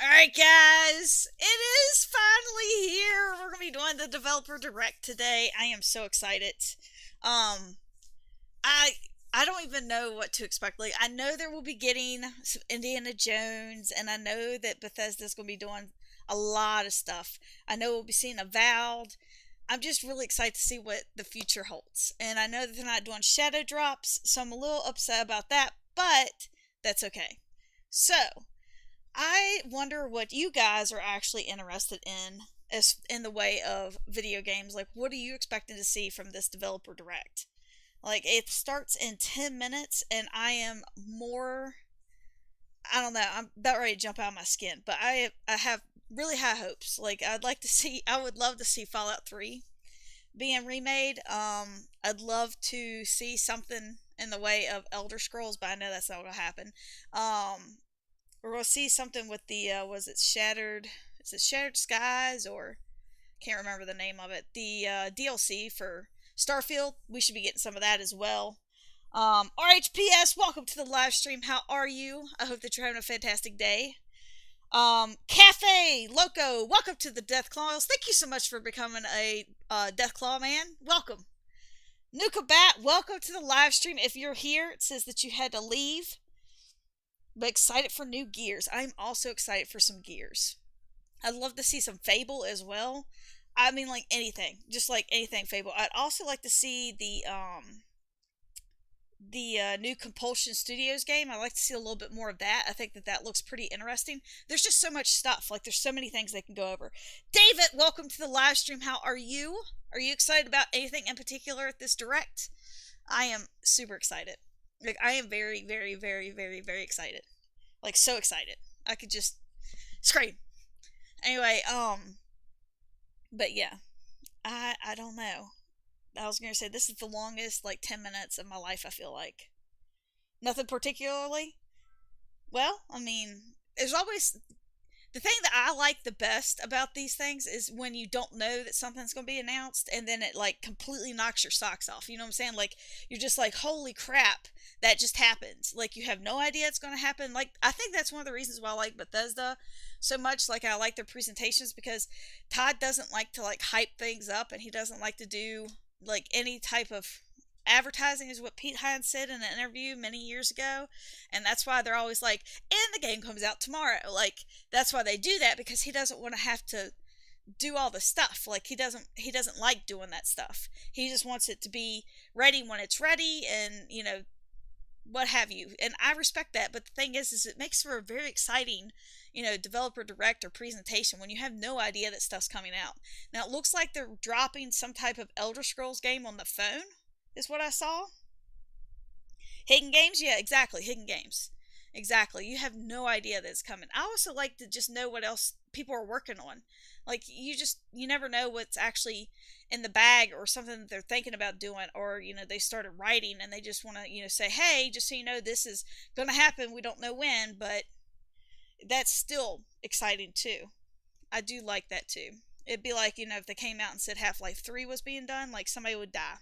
Alright guys, it is finally here. We're gonna be doing the developer direct today. I am so excited. Um I I don't even know what to expect. Like I know there will be getting some Indiana Jones, and I know that Bethesda's gonna be doing a lot of stuff. I know we'll be seeing Avowed. I'm just really excited to see what the future holds. And I know that they're not doing shadow drops, so I'm a little upset about that, but that's okay. So, I wonder what you guys are actually interested in as in the way of video games. Like what are you expecting to see from this developer direct? Like it starts in 10 minutes and I am more I don't know, I'm about ready to jump out of my skin, but I have really high hopes. Like I would love to see Fallout 3 being remade. I'd love to see something in the way of Elder Scrolls, but I know that's not going to happen. We're gonna see something with the was it Shattered? Is it Shattered Skies or can't remember the name of it? The DLC for Starfield. We should be getting some of that as well. RHPS, welcome to the live stream. How are you? I hope that you're having a fantastic day. Cafe Loco, welcome to the Death Claws. Thank you so much for becoming a Death Claw man. Welcome. Nuka Bat, welcome to the live stream. If you're here, it says that you had to leave. But excited for new gears. I'm also excited for some gears. I'd love to see some Fable as well. I mean, like anything, just like anything Fable. I'd also like to see the new Compulsion Studios game. I'd like to see a little bit more of that. I think that that looks pretty interesting. There's just so much stuff. Like there's so many things they can go over. David, welcome to the live stream. How are you? Are you excited about anything in particular at this direct? I am super excited. Like I am very, very, very, very, very excited. Like so excited. I could just scream. Anyway, but yeah, I don't know. I was gonna say this is the longest like 10 minutes of my life. I feel like nothing particularly. Well, I mean, there's always the thing that I like the best about these things is when you don't know that something's going to be announced and then it like completely knocks your socks off. You know what I'm saying? Like you're just like, holy crap, that just happened. Like you have no idea it's going to happen. Like I think that's one of the reasons why I like Bethesda so much. Like I like their presentations because Todd doesn't like to like hype things up and he doesn't like to do like any type of advertising is what Pete Hines said in an interview many years ago, and that's why they're always like, and the game comes out tomorrow. Like that's why they do that because he doesn't want to have to do all the stuff. Like he doesn't like doing that stuff. He just wants it to be ready when it's ready, and what have you. And I respect that. But the thing is it makes for a very exciting developer direct or presentation when you have no idea that stuff's coming out. Now it looks like they're dropping some type of Elder Scrolls game on the phone is what I saw. Hidden games? Yeah, exactly. Hidden games. Exactly. You have no idea that it's coming. I also like to just know what else people are working on. Like you never know what's actually in the bag or something that they're thinking about doing, or they started writing and they just want to say, hey, just so you know, this is going to happen. We don't know when, but that's still exciting too. I do like that too. It'd be like if they came out and said Half-Life 3 was being done, like somebody would die.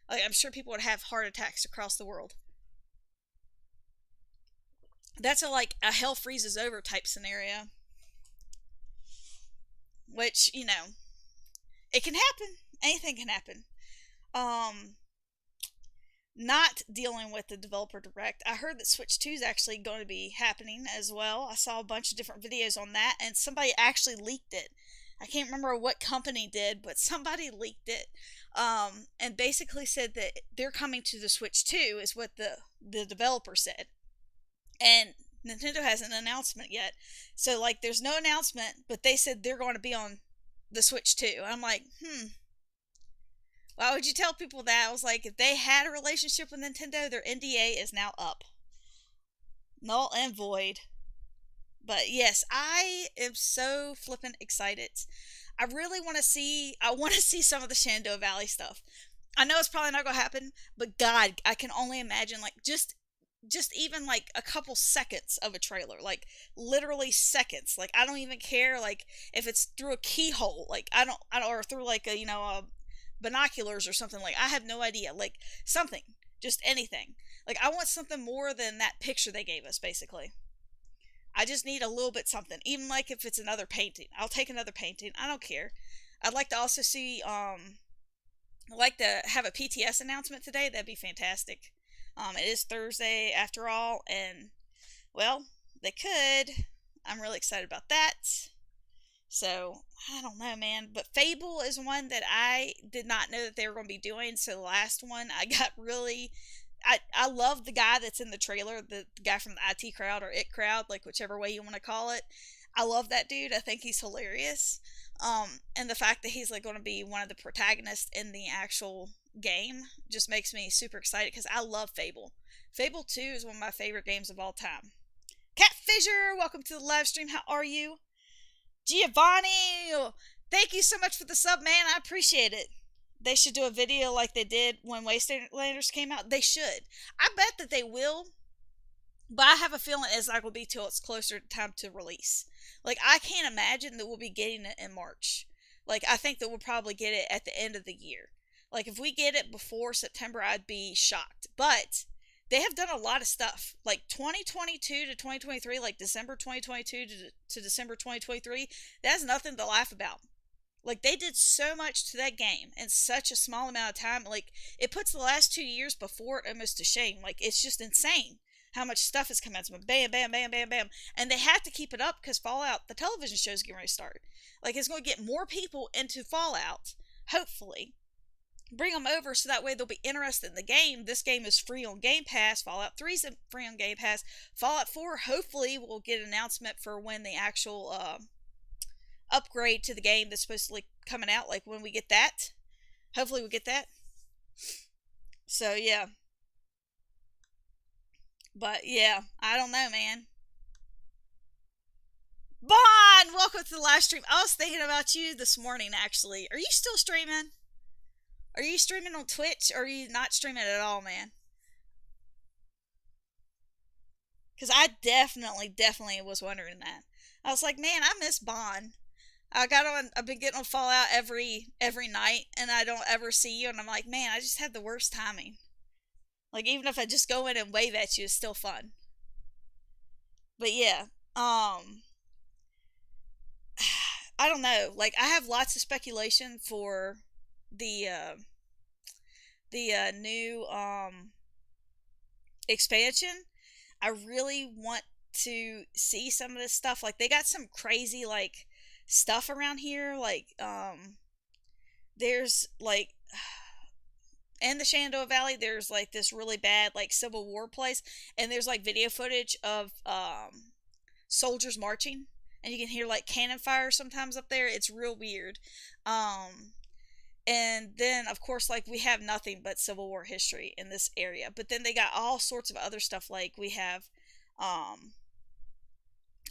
Like I'm sure people would have heart attacks across the world. That's a hell freezes over type scenario, which it can happen. Anything can happen. Um, Not dealing with the developer direct. I heard that Switch 2 is actually going to be happening as well. I saw a bunch of different videos on that, and somebody actually leaked it. I can't remember what company did, but somebody leaked it, and basically said that they're coming to the Switch 2, is what the developer said. And Nintendo hasn't an announcement yet. So, like, there's no announcement, but they said they're going to be on the Switch 2. I'm like, why would you tell people that? I was like, if they had a relationship with Nintendo, their NDA is now up. Null and void. But yes, I am so flippin' excited. I want to see some of the Shenandoah Valley stuff. I know it's probably not going to happen, but God, I can only imagine, like, just even like a couple seconds of a trailer, like literally seconds. Like I don't even care, like if it's through a keyhole, like I don't or through like binoculars or something. Like I have no idea, like something, just anything. Like I want something more than that picture they gave us, basically. I just need a little bit something. Even like if it's another painting. I'll take another painting. I don't care. I'd like to also see I'd like to have a PTS announcement today. That'd be fantastic. It is Thursday after all, and well, they could. I'm really excited about that. So I don't know, man. But Fable is one that I did not know that they were going to be doing. So the last one, I got really. I love the guy that's in the trailer, the guy from the IT crowd or It crowd, like whichever way you want to call it. I love that dude. I think he's hilarious. And the fact that he's like going to be one of the protagonists in the actual game just makes me super excited because I love Fable. Fable 2 is one of my favorite games of all time. Cat Fisher, welcome to the live stream. How are you? Giovanni, thank you so much for the sub, man. I appreciate it. They should do a video like they did when Wastelanders came out. They should. I bet that they will, but I have a feeling it's not going to be till it's closer to time to release. Like, I can't imagine that we'll be getting it in March. Like, I think that we'll probably get it at the end of the year. Like, if we get it before September, I'd be shocked. But they have done a lot of stuff. Like, 2022 to 2023, like December 2022 to December 2023, that's nothing to laugh about. Like, they did so much to that game in such a small amount of time. Like, it puts the last 2 years before it almost to shame. Like, it's just insane how much stuff has come out. So bam, bam, bam, bam, bam. And they have to keep it up because Fallout, the television show, is getting ready to start. Like, it's going to get more people into Fallout, hopefully. Bring them over so that way they'll be interested in the game. This game is free on Game Pass. Fallout 3 is free on Game Pass. Fallout 4, hopefully, we'll get an announcement for when the actual upgrade to the game that's supposed to be coming out, like when we get that. Hopefully we get that. So yeah. But yeah, I don't know, man. Bon, welcome to the live stream. I was thinking about you this morning, actually. Are you still streaming? Are you streaming on Twitch, or are you not streaming at all, man? Because I definitely was wondering that. I was like, man, I miss Bon. I've been getting on Fallout every night, and I don't ever see you, and I'm like, man, I just had the worst timing. Like, even if I just go in and wave at you, it's still fun. But yeah, I don't know. Like, I have lots of speculation for the new expansion. I really want to see some of this stuff. Like, they got some crazy like stuff around here. Like, there's like in the Shenandoah Valley, there's like this really bad like Civil War place, and there's like video footage of soldiers marching, and you can hear like cannon fire sometimes up there. It's real weird. And then of course, like, we have nothing but Civil War history in this area, but then they got all sorts of other stuff. Like, we have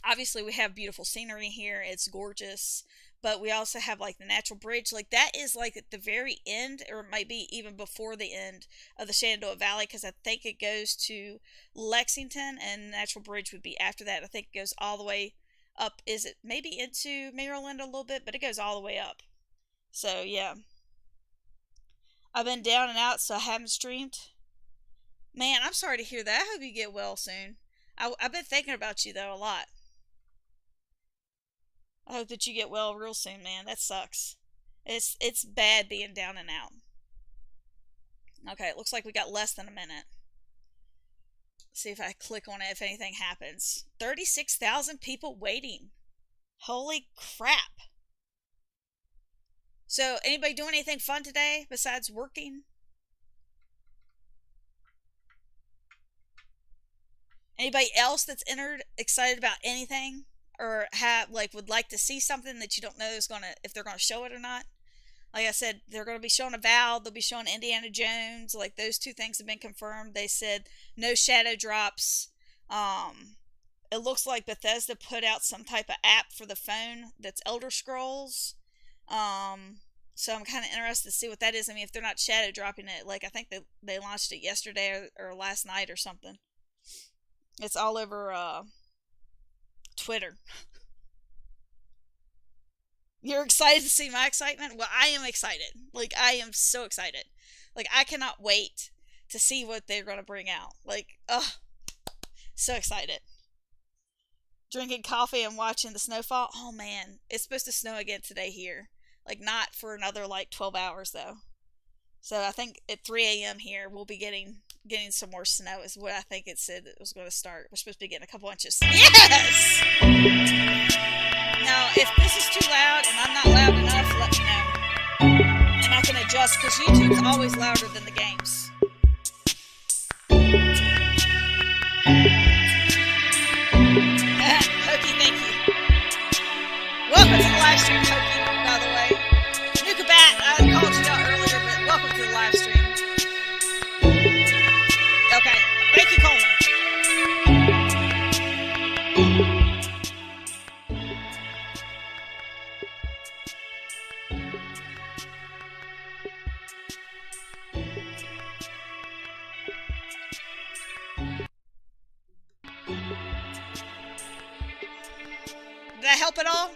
obviously we have beautiful scenery here, it's gorgeous, but we also have like the natural bridge. Like, that is like at the very end, or it might be even before the end of the Shenandoah Valley, because I think it goes to Lexington, and natural bridge would be after that. I think it goes all the way up, is it maybe into Maryland a little bit, but it goes all the way up. So yeah, I've been down and out, so I haven't streamed. Man, I'm sorry to hear that. I hope you get well soon. I've been thinking about you though a lot. I hope that you get well real soon, man. That sucks. It's bad being down and out. Okay, it looks like we got less than a minute. Let's see if I click on it, if anything happens. 36,000 people waiting. Holy crap. So, anybody doing anything fun today besides working? Anybody else that's entered excited about anything? Or would like to see something that you don't know if they're gonna show it or not? Like I said, they're gonna be showing Avowed, they'll be showing Indiana Jones. Like, those two things have been confirmed. They said no shadow drops. It looks like Bethesda put out some type of app for the phone that's Elder Scrolls. So I'm kind of interested to see what that is. I mean, if they're not shadow dropping it, like, I think they launched it yesterday or last night or something. It's all over Twitter. You're excited to see my excitement? Well, I am excited. Like, I am so excited. Like, I cannot wait to see what they're going to bring out. Like, ugh, so excited. Drinking coffee and watching the snowfall. Oh man, it's supposed to snow again today here. Like not for another like 12 hours though. So I think at 3 a.m. here we'll be getting some more snow is what I think it said it was going to start. We're supposed to be getting a couple inches. Yes! Now, if this is too loud and I'm not loud enough, let me know. And I can adjust because YouTube's always louder than the games. Hokey, thank you. Welcome to the live stream, Hokey, by the way. Nuka Bat, I called you out earlier, but welcome to the live stream. Okay, thank you, Coleman. Did that help at all?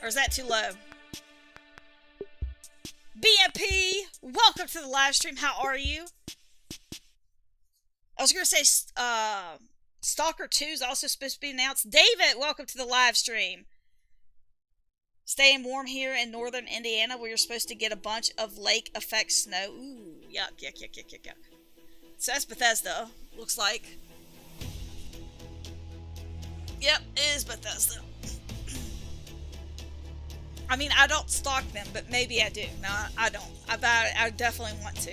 Or is that too low? BMP, welcome to the live stream. How are you? I was going to say Stalker 2 is also supposed to be announced. David, welcome to the live stream. Staying warm here in northern Indiana where you're supposed to get a bunch of lake effect snow. Ooh, yuck, yuck, yuck, yuck, yuck, yuck. So that's Bethesda, looks like. Yep, it is Bethesda. I mean, I don't stalk them, but maybe I do. No, I don't. I definitely want to.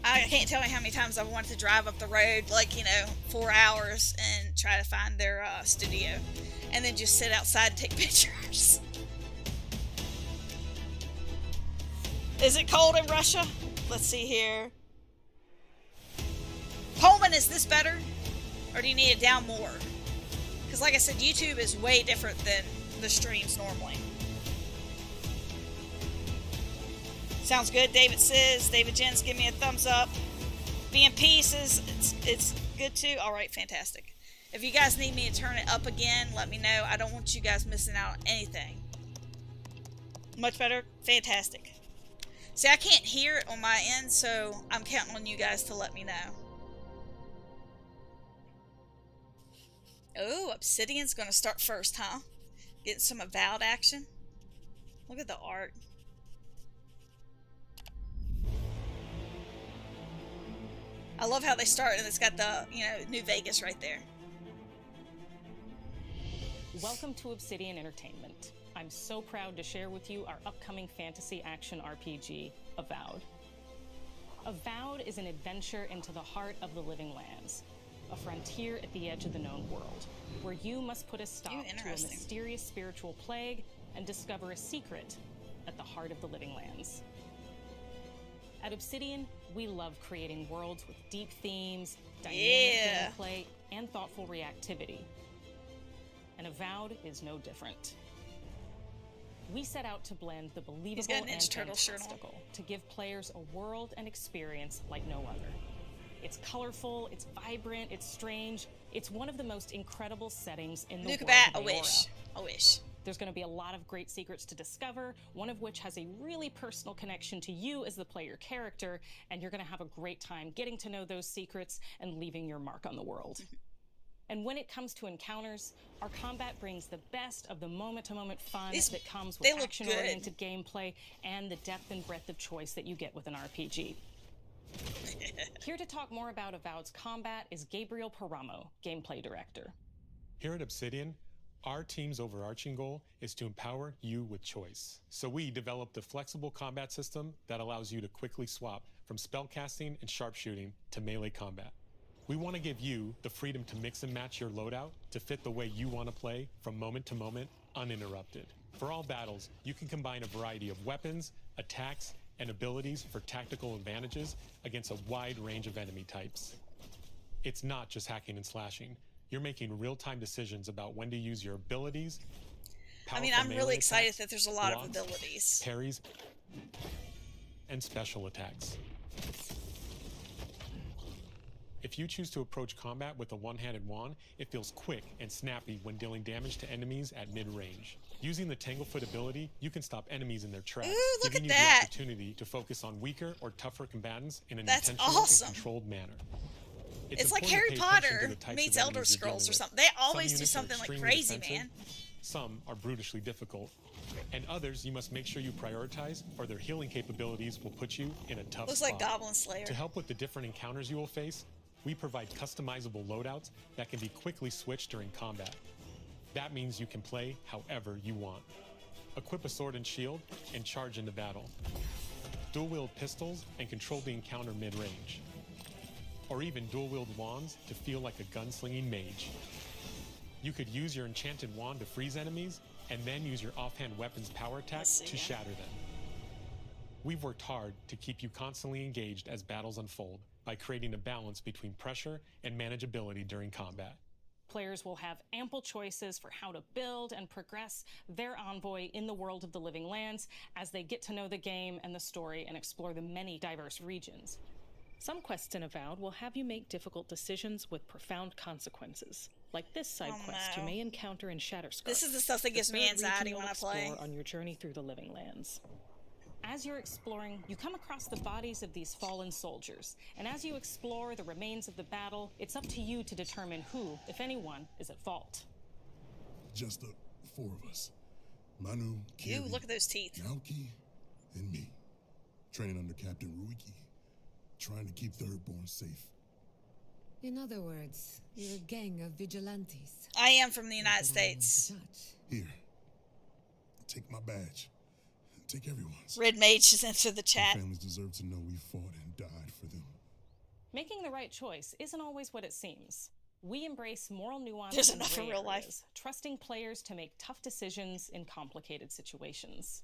I can't tell you how many times I've wanted to drive up the road, like, 4 hours and try to find their studio. And then just sit outside and take pictures. Is it cold in Russia? Let's see here. Coleman, is this better? Or do you need it down more? Because like I said, YouTube is way different than the streams normally. Sounds good, David says. David Jens, give me a thumbs up. BMP says it's good too. Alright, fantastic. If you guys need me to turn it up again, let me know. I don't want you guys missing out on anything. Much better? Fantastic. See, I can't hear it on my end, so I'm counting on you guys to let me know. Oh, Obsidian's going to start first, huh? Getting some Avowed action. Look at the art. I love how they start and it's got the, New Vegas right there. Welcome to Obsidian Entertainment. I'm so proud to share with you our upcoming fantasy action RPG, Avowed. Avowed is an adventure into the heart of the living lands, a frontier at the edge of the known world, where you must put a stop to a mysterious spiritual plague and discover a secret at the heart of the living lands. At Obsidian, we love creating worlds with deep themes, dynamic gameplay, and thoughtful reactivity. And Avowed is no different. We set out to blend the believable and fantastical to give players a world and experience like no other. It's colorful, it's vibrant, it's strange. It's one of the most incredible settings in the world of Aora. I wish. There's going to be a lot of great secrets to discover, one of which has a really personal connection to you as the player character, and you're going to have a great time getting to know those secrets and leaving your mark on the world. And when it comes to encounters, our combat brings the best of the moment-to-moment fun that comes with action-oriented gameplay and the depth and breadth of choice that you get with an RPG. Here to talk more about Avowed's combat is Gabriel Paramo, Gameplay Director. Here at Obsidian, our team's overarching goal is to empower you with choice. So we developed a flexible combat system that allows you to quickly swap from spellcasting and sharpshooting to melee combat. We want to give you the freedom to mix and match your loadout to fit the way you want to play from moment to moment, uninterrupted. For all battles, you can combine a variety of weapons, attacks, and abilities for tactical advantages against a wide range of enemy types. It's not just hacking and slashing. You're making real-time decisions about when to use your abilities. I mean, I'm really excited that there's a lot of abilities. Parries, and special attacks. If you choose to approach combat with a one-handed wand, it feels quick and snappy when dealing damage to enemies at mid-range. Using the Tanglefoot ability, you can stop enemies in their tracks, giving you the opportunity to focus on weaker or tougher combatants in an intentional and controlled manner. It's like important to Harry pay attention to Potter the types meets of Elder enemies you're dealing Scrolls or with. something. They Some always do units are something like extremely crazy, defensive, man. Some are brutally difficult, and others you must make sure you prioritize, or their healing capabilities will put you in a tough Looks spot. like Goblin Slayer. To help with the different encounters you will face, we provide customizable loadouts that can be quickly switched during combat. That means you can play however you want. Equip a sword and shield and charge into battle. Dual-wield pistols and control the encounter mid-range. Or even dual-wield wands to feel like a gunslinging mage. You could use your enchanted wand to freeze enemies, and then use your offhand weapon's power attack to shatter them. We've worked hard to keep you constantly engaged as battles unfold by creating a balance between pressure and manageability during combat. Players will have ample choices for how to build and progress their envoy in the world of the Living Lands as they get to know the game and the story and explore the many diverse regions. Some quests in Avowed will have you make difficult decisions with profound consequences. Like this side quest you may encounter in Shatterscarp. This is the stuff that gives me anxiety when I play. On your journey through the Living Lands. As you're exploring, you come across the bodies of these fallen soldiers. And as you explore the remains of the battle, it's up to you to determine who, if anyone, is at fault. Just the four of us. Manu, Kiri, Ew, look at those teeth. Naoki, and me. Training under Captain Ruiki. Trying to keep Thirdborn safe. In other words, you're a gang of vigilantes. I am from the United States. Here. Take my badge. Take everyone's. Red Mage just entered the chat. Our families deserve to know we fought and died for them. Making the right choice isn't always what it seems. We embrace moral nuance. There's enough in real life. Trusting players to make tough decisions in complicated situations.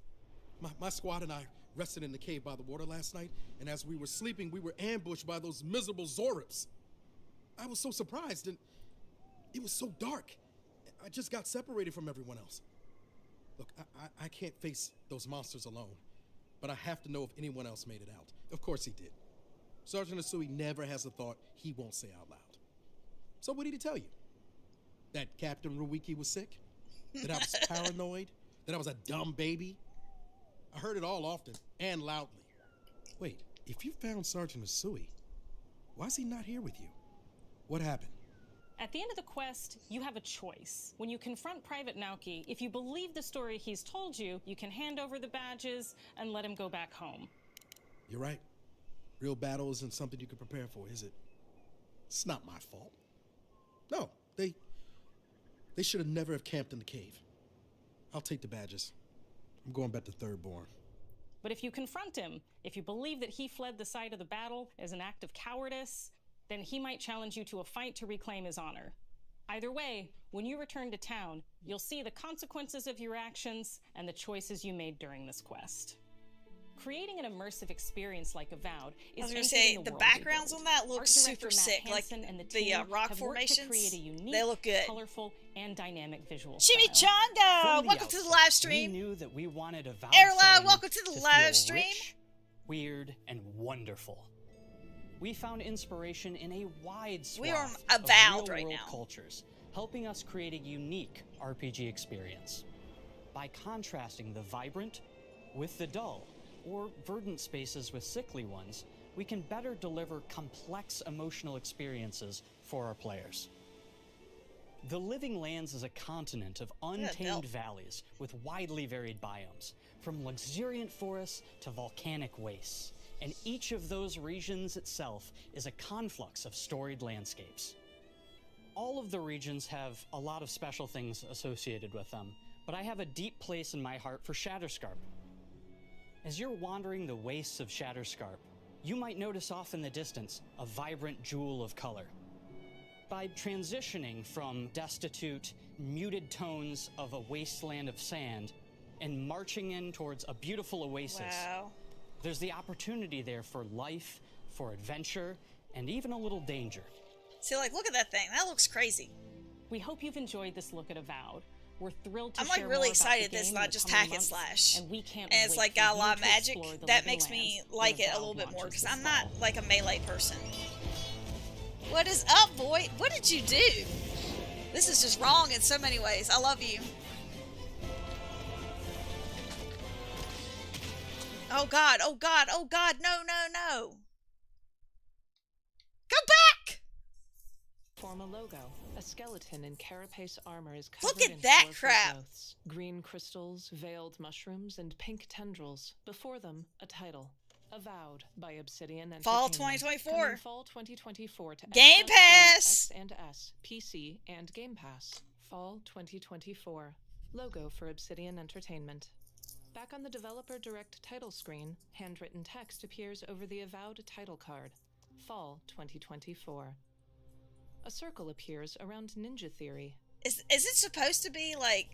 My squad and I rested in the cave by the water last night, and as we were sleeping, we were ambushed by those miserable Zorips. I was so surprised, and it was so dark. I just got separated from everyone else. Look, I can't face those monsters alone, but I have to know if anyone else made it out. Of course he did. Sergeant Asui never has a thought he won't say out loud. So what did he tell you? That Captain Ruiki was sick? That I was paranoid? That I was a dumb baby? I heard it all often and loudly. Wait, if you found Sergeant Asui, why is he not here with you? What happened? At the end of the quest, you have a choice. When you confront Private Naoki, if you believe the story he's told you, you can hand over the badges and let him go back home. You're right. Real battle isn't something you can prepare for, is it? It's not my fault. No, they should have never have camped in the cave. I'll take the badges. I'm going back to Thirdborn. But if you confront him, if you believe that he fled the site of the battle as an act of cowardice, then he might challenge you to a fight to reclaim his honor. Either way, when you return to town, you'll see the consequences of your actions and the choices you made during this quest. Creating an immersive experience like Avowed is I was going to say, the backgrounds on that look super sick. Like the rock formations, they look good. Colorful and dynamic visual Chimichanga! Welcome to the live stream. We knew that we wanted Avowed Erla, welcome to the live feel stream. Rich, weird, and wonderful. We found inspiration in a wide swath We are of Avowed right real-world now. cultures, helping us create a unique RPG experience. By contrasting the vibrant with the dull, or verdant spaces with sickly ones, we can better deliver complex emotional experiences for our players. The Living Lands is a continent of untamed valleys with widely varied biomes, from luxuriant forests to volcanic wastes, and each of those regions itself is a conflux of storied landscapes. All of the regions have a lot of special things associated with them, but I have a deep place in my heart for Shatterscarp. As you're wandering the wastes of Shatterscarp, you might notice off in the distance a vibrant jewel of color. By transitioning from destitute, muted tones of a wasteland of sand and marching in towards a beautiful oasis, there's the opportunity there for life, for adventure, and even a little danger. See, like, look at that thing. That looks crazy. We hope you've enjoyed this look at Avowed. We're thrilled to I'm like share really more excited about the this is game not in the just coming hack and months, slash. and we can't And it's wait like for got a you lot of to magic. explore the That Living makes me Lands like when it a Avowed little bit more launches because this I'm not fall. like a melee person. What is up, boy? What did you do? This is just wrong in so many ways. I love you. Oh God, oh God, oh God, no, no, no. Go back! form a logo. A skeleton in carapace armor is covered Look in at that colorful crap. growths, green crystals, veiled mushrooms, and pink tendrils. Before them, a title. Avowed by Obsidian Entertainment. Fall 2024. Coming fall 2024 to Game Xbox Pass. Series X and S, PC, and Game Pass. Fall 2024. Logo for Obsidian Entertainment. Back on the Developer Direct title screen, handwritten text appears over the Avowed title card. Fall 2024. A circle appears around Ninja Theory. Is it supposed to be like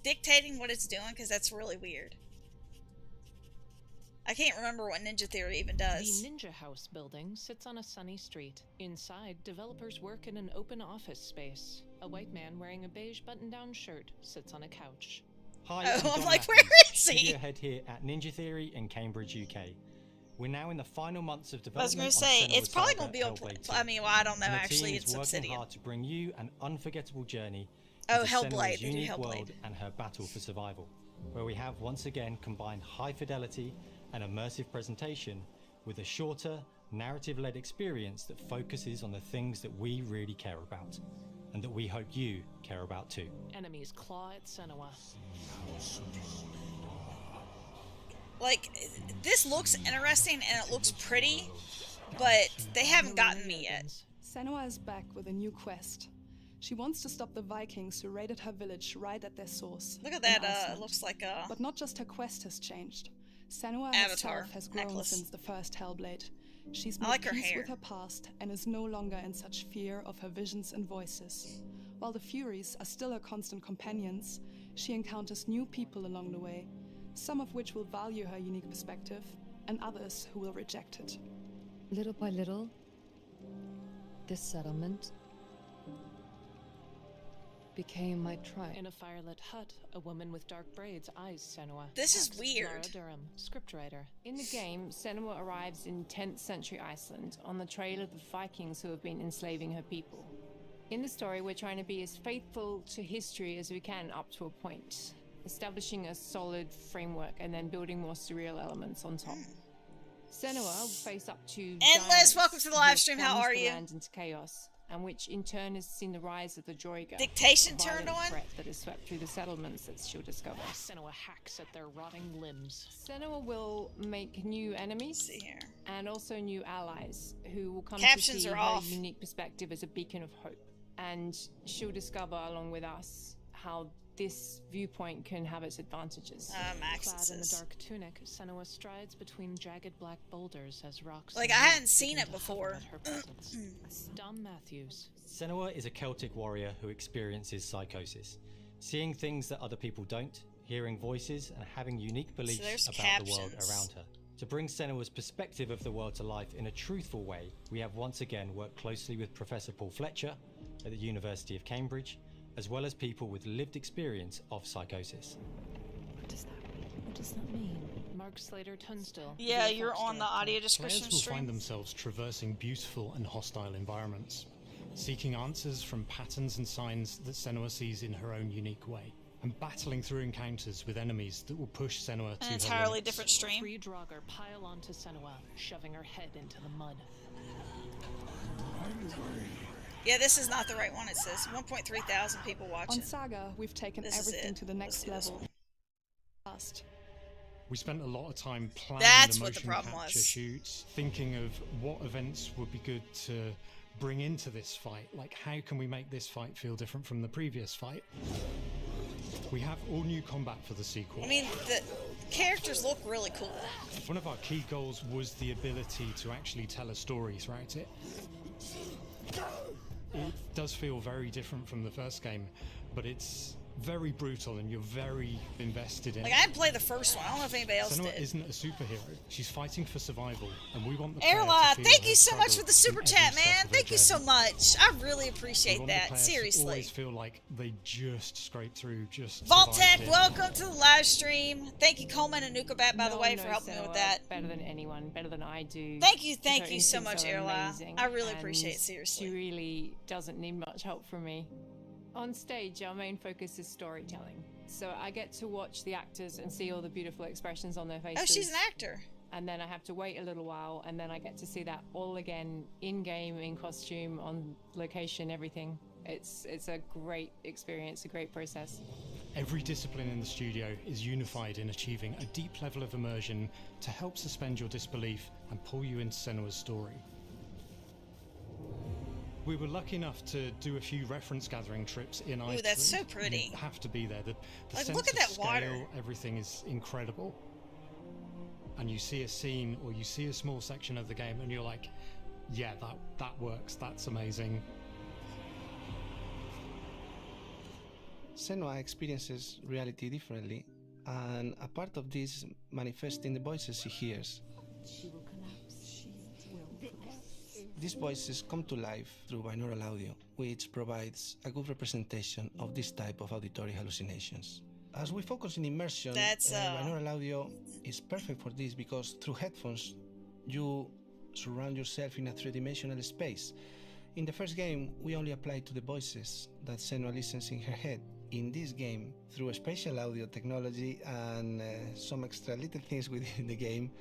dictating what it's doing? Because that's really weird. I can't remember what Ninja Theory even does. The Ninja House building sits on a sunny street. Inside, developers work in an open office space. A white man wearing a beige button-down shirt sits on a couch. Hi, Oh, I'm I'm John like, Matthews, where is he? studio head here at Ninja Theory in Cambridge, UK. We're now in the final months of I was development. going to say, on it's probably Senua's going to be Hellblade on. 2. I mean, well, I don't know. And the Actually, team it's is working Obsidian. hard to bring you an unforgettable journey Oh, into Hellblade. Senua's They do unique Hellblade. world and her battle for survival, where we have once again combined high fidelity and immersive presentation with a shorter, narrative-led experience that focuses on the things that we really care about, and that we hope you care about too. Enemies claw at Senua. Like, this looks interesting and it looks pretty, but they haven't gotten me yet. Senua is back with a new quest. She wants to stop the Vikings who raided her village right at their source. Look at in that. It Iceland. looks like a But not just her quest has changed. Senua Avatar herself has grown necklace. since the first Hellblade. She's I made like her peace hair. with her past and is no longer in such fear of her visions and voices. While the Furies are still her constant companions, she encounters new people along the way, some of which will value her unique perspective, and others who will reject it. Little by little, this settlement became my tribe. In a firelit hut, a woman with dark braids eyes Senua. This is Text, weird. Laura Durham, scriptwriter. In the game, Senua arrives in 10th century Iceland on the trail of the Vikings who have been enslaving her people. In the story, we're trying to be as faithful to history as we can up to a point, establishing a solid framework and then building more surreal elements on top. Senua will face up to Endless, giants welcome to the who live have stream, how plunged are the you? land into chaos, and which in turn has seen the rise of the Joiga, Dictation a turned violent on? threat that has swept through the settlements that she'll discover. Senua hacks at their rotting limbs. Senua will make new enemies Let's see here. and also new allies who will come Captions to see are her off. unique perspective as a beacon of hope. And she'll discover along with us how this viewpoint can have its advantages. Max, it Clad in a says. dark tunic, Senua strides between jagged black boulders as rocks. Like, and I wind hadn't seen begin it to hover before. at her presence. Dom Matthews. Senua is a Celtic warrior who experiences psychosis, seeing things that other people don't, hearing voices, and having unique there's beliefs about the world captions. around her. To bring Senua's perspective of the world to life in a truthful way, we have once again worked closely with Professor Paul Fletcher at the University of Cambridge, as well as people with lived experience of psychosis. What does that mean? Mark Slater Tunstall. Yeah, VFX you're on the director. audio description Players will stream. find themselves traversing beautiful and hostile environments, seeking answers from patterns and signs that Senua sees in her own unique way, and battling through encounters with enemies that will push Senua to An her entirely limits. different stream. Three Draugr pile onto Senua, shoving her head into the mud. Yeah, this is not the right one. It says 1.3 thousand people watching. On Saga, we've taken This is everything it. to the next Let's do this level. one. Past. We spent a lot of time planning That's the what the motion problem capture was. shoots, thinking of what events would be good to bring into this fight. Like, how can we make this fight feel different from the previous fight? We have all new combat for the sequel. I mean, the characters look really cool. One of our key goals was the ability to actually tell a story throughout it. It does feel very different from the first game, but it's very brutal and you're very invested in Like, it. I didn't play the first one. I don't know if anybody else Senua did. isn't a superhero. She's fighting for survival, and we want the player to Airla, feel thank her you so much for the struggle super in chat, every step man. of her Thank you so journey. much. I really We appreciate want the that. player to Seriously. always feel like they just scraped through, just Vault survived Tech, it. welcome to the live stream. Thank you, Coleman and Nukabat, by the No way, one for knows helping me with Senua that. better than anyone, better than I do. Thank you Her so much, instincts are Airla. amazing, I really and appreciate it, seriously. She really doesn't need much help from me. On stage, our main focus is storytelling. So I get to watch the actors and see all the beautiful expressions on their faces. Oh, she's an actor. and then I have to wait a little while, and then I get to see that all again in game, in costume, on location, everything. It's a great experience, a great process. Every discipline in the studio is unified in achieving a deep level of immersion to help suspend your disbelief and pull you into Senua's story. We were lucky enough to do a few reference gathering trips in Iceland. Ooh, that's so pretty. You have to be there. The Like, sense look at of that scale, water. everything is incredible. And you see a scene or you see a small section of the game and you're like, yeah, that works, that's amazing. Senua experiences reality differently, and a part of this manifests in the voices she hears. These voices come to life through binaural audio, which provides a good representation of this type of auditory hallucinations. As we focus in immersion, binaural audio is perfect for this because through headphones, you surround yourself in a three-dimensional space. In the first game, we only applied to the voices that Senua listens in her head. In this game, through spatial audio technology and some extra little things within the game,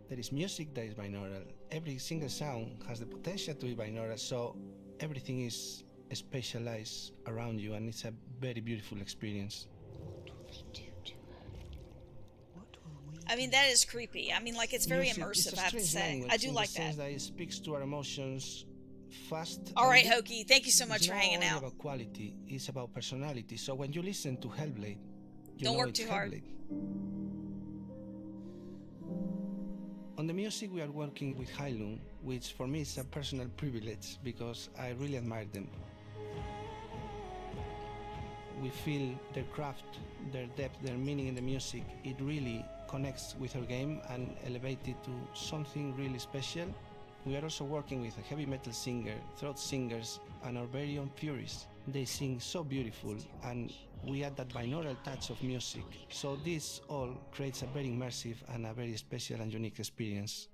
there is music that is binaural. Every single sound has the potential to be binaural, so everything is spatialized around you, and it's a very beautiful experience. I mean, that is creepy. I mean, like, it's very immersive, I have to say. I do like that. Sense that it speaks to our emotions fast. All right, Hokie, thank you so much for hanging out. It's not about quality, it's about personality. So when you listen to Hellblade, you don't know work it's too hard. Hellblade. On the music, we are working with Heilung, which for me is a personal privilege because I really admire them. We feel their craft, their depth, their meaning in the music. It really connects with our game and elevates it to something really special. We are also working with a heavy metal singer, throat singers, and our very own Furies. They sing so beautiful, and we add that binaural touch of music. So this all creates a very immersive and a very special and unique experience.